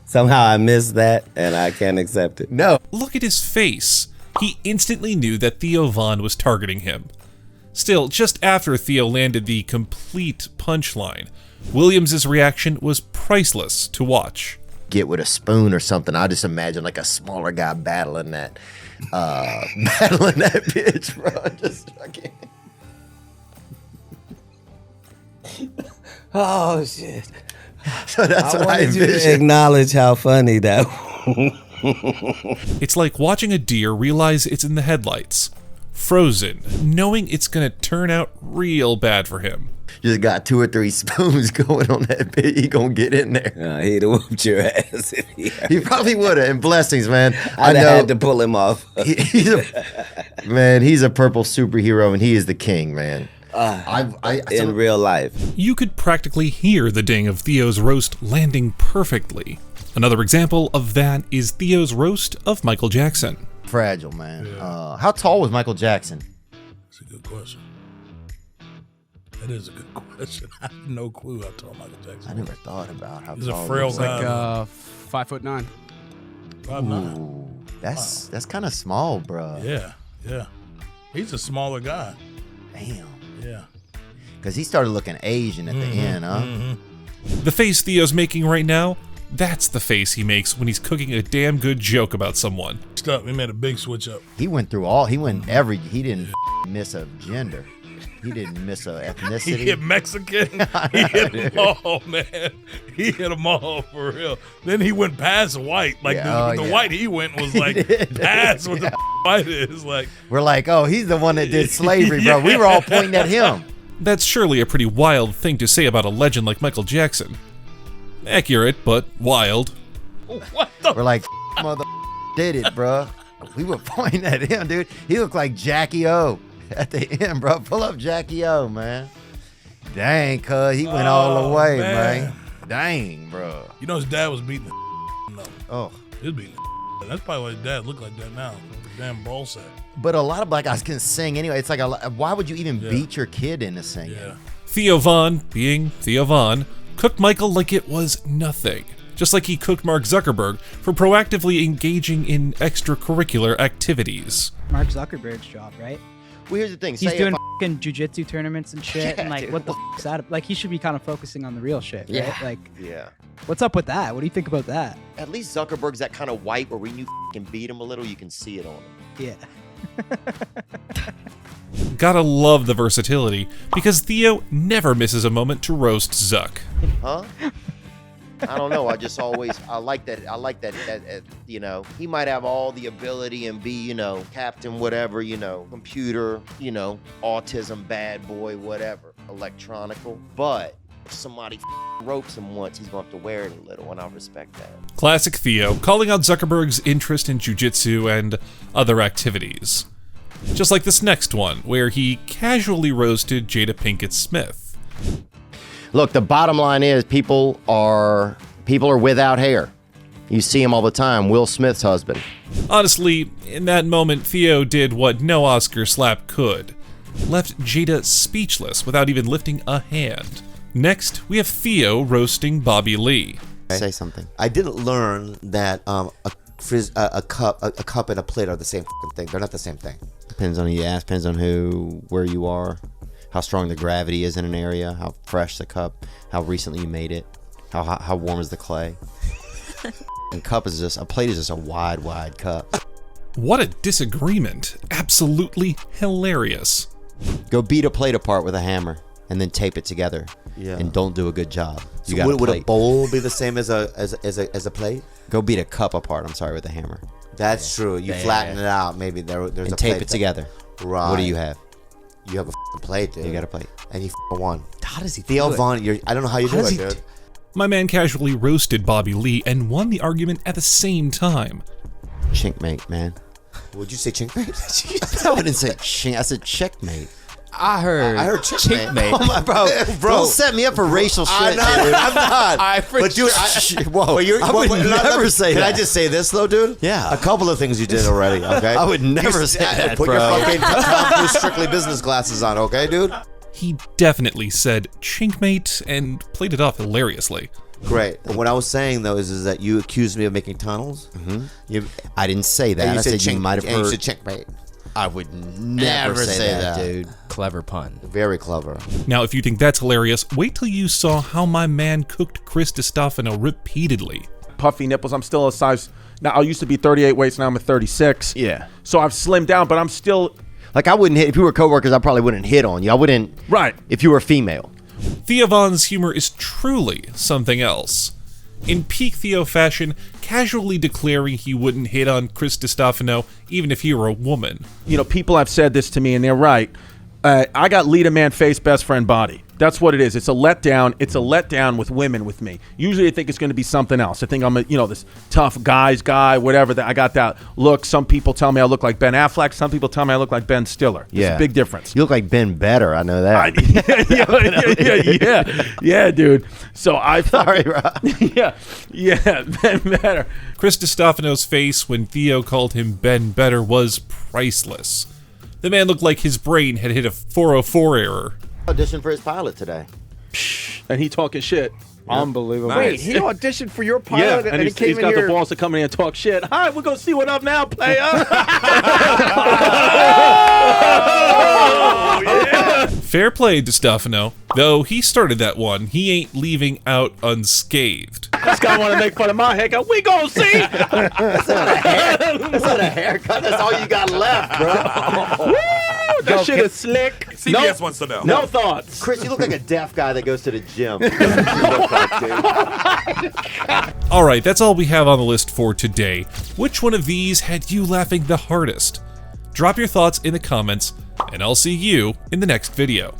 Somehow I missed that, and I can't accept it. No. Look at his face. He instantly knew that Theo Von was targeting him. Still, just after Theo landed the complete punchline, Williams' reaction was priceless to watch. Get with a spoon or something. I just imagine like a smaller guy battling that bitch, bro. Just fucking. Oh shit! So that's what I wanted you envision. to acknowledge how funny that was. It's like watching a deer realize it's in the headlights, frozen, knowing it's gonna turn out real bad for him. Just got 2 or 3 spoons going on that bit. He gonna get in there. He'd have whooped your ass if he probably would have. And blessings, man. I'd have had to pull him off. He's a purple superhero, and he is the king, man. In real life. You could practically hear the ding of Theo's roast landing perfectly. Another example of that is Theo's roast of Michael Jackson. Fragile, man. How tall was Michael Jackson? That's a good question. That is a good question. I have no clue how tall Michael Jackson was. I never thought about how He's tall a frail he guy. Like 5'9". 5'9". That's kind of small, bro. Yeah. He's a smaller guy. Damn. Yeah. Because he started looking Asian at the end, huh? The face Theo's making right now, that's the face he makes when he's cooking a damn good joke about someone. He made a big switch up. He didn't miss a gender. He didn't miss a ethnicity. He hit Mexican. He hit them all, man. He hit them all for real. Then he went past white. Like the white he went was like past what the white is. Like we're like, oh, he's the one that did slavery, bro. We were all pointing at him. That's surely a pretty wild thing to say about a legend like Michael Jackson. Accurate, but wild. What the? We're like, mother did it, bro. We were pointing at him, dude. He looked like Jackie O at the end, bro. Pull up Jackie O, man. Dang, cuz he went all the way, man. Dang, bro. You know his dad was beating the Oh. He was beating the That's probably why his dad looked like that now. Damn ball sack. But a lot of black guys can sing anyway. It's like, why would you even beat your kid into singing? Yeah. Theo Von, being Theo Von, cooked Michael like it was nothing. Just like he cooked Mark Zuckerberg for proactively engaging in extracurricular activities. Mark Zuckerberg's job, right? Well, here's the thing. He's doing fucking jiu-jitsu tournaments and shit, Yeah, and like, dude. what the f***'s that? Like, he should be kind of focusing on the real shit, right? Yeah. Like, Yeah. what's up with that? What do you think about that? At least Zuckerberg's that kind of white where when you can beat him a little, you can see it on him. Yeah. Gotta love the versatility, because Theo never misses a moment to roast Zuck. Huh? I don't know. I like that. You know, he might have all the ability and be, you know, captain, whatever, you know, computer, you know, autism, bad boy, whatever, electronical. But if somebody ropes him once, he's going to have to wear it a little, and I respect that. Classic Theo, calling out Zuckerberg's interest in jiu-jitsu and other activities. Just like this next one, where he casually roasted Jada Pinkett Smith. Look, the bottom line is people are without hair. You see him all the time. Will Smith's husband. Honestly, in that moment, Theo did what no Oscar slap could. Left Jada speechless without even lifting a hand. Next, we have Theo roasting Bobby Lee. Say something. I didn't learn that a cup and a plate are the same thing. They're not the same thing. Depends on who you ask, depends on where you are, how strong the gravity is in an area, how fresh the cup, how recently you made it, how warm is the clay. And a plate is just a wide cup. What a disagreement. Absolutely hilarious. Go beat a plate apart with a hammer and then tape it together. Yeah. And don't do a good job. So would a bowl be the same as a plate? Go beat a cup apart, with a hammer. That's true. You flatten it out. Maybe there's and a tape plate it together. Right. What do you have? You have a plate, dude. You got a plate. And you won. How does he Theo do it? Von, I don't know how you do it, dude. My man casually roasted Bobby Lee and won the argument at the same time. Chinkmate, man. Would you say chinkmate? I didn't say chink. I said checkmate. I heard chinkmate. Oh my bro, don't set me up for racial shit, dude. I'm not. But dude, whoa. I would never say that. Can I just say this though, dude? Yeah. A couple of things you did already, okay? I would never say that, Put bro. your fucking Tom Cruise Strictly Business glasses on, okay, dude? He definitely said chinkmate and played it off hilariously. Great. And what I was saying though is that you accused me of making tunnels. Mm-hmm. I didn't say that. I said you might have heard. You said chinkmate. I would never say that, dude. Clever pun. Very clever. Now, if you think that's hilarious, wait till you saw how my man cooked Chris Distofano repeatedly. Puffy nipples. I'm still a size. Now, I used to be 38 weights. Now I'm at 36. Yeah. So I've slimmed down, but I'm still. Like, I wouldn't hit. If you were coworkers, I probably wouldn't hit on you. I wouldn't. Right. If you were female. Theo Von's humor is truly something else. In peak Theo fashion, casually declaring he wouldn't hit on Chris Distofano even if he were a woman. You know, people have said this to me, and they're right. I got lead a man face, best friend body. That's what it is. It's a letdown. It's a letdown with women with me. Usually I think it's going to be something else. I think I'm this tough guy, whatever. That I got that look. Some people tell me I look like Ben Affleck. Some people tell me I look like Ben Stiller. There's a big difference. You look like Ben Better. I know that. Yeah, dude. So I sorry, Rob. Yeah, Ben Better. Chris Distofano's face when Theo called him Ben Better was priceless. The man looked like his brain had hit a 404 error. Auditioned for his pilot today. And he talking shit. Unbelievable. Wait, he auditioned for your pilot and he came he's in got here. the balls to come in and talk shit. Hi, we're going to see what up now, player. Fair play, Distofano. Though he started that one, he ain't leaving out unscathed. This guy want to make fun of my haircut. We gonna see. That's not a haircut. That's all you got left, bro. Woo, that shit is slick. CBS wants to know. No thoughts. Chris, you look like a deaf guy that goes to the gym. Alright, that's all we have on the list for today. Which one of these had you laughing the hardest? Drop your thoughts in the comments, and I'll see you in the next video.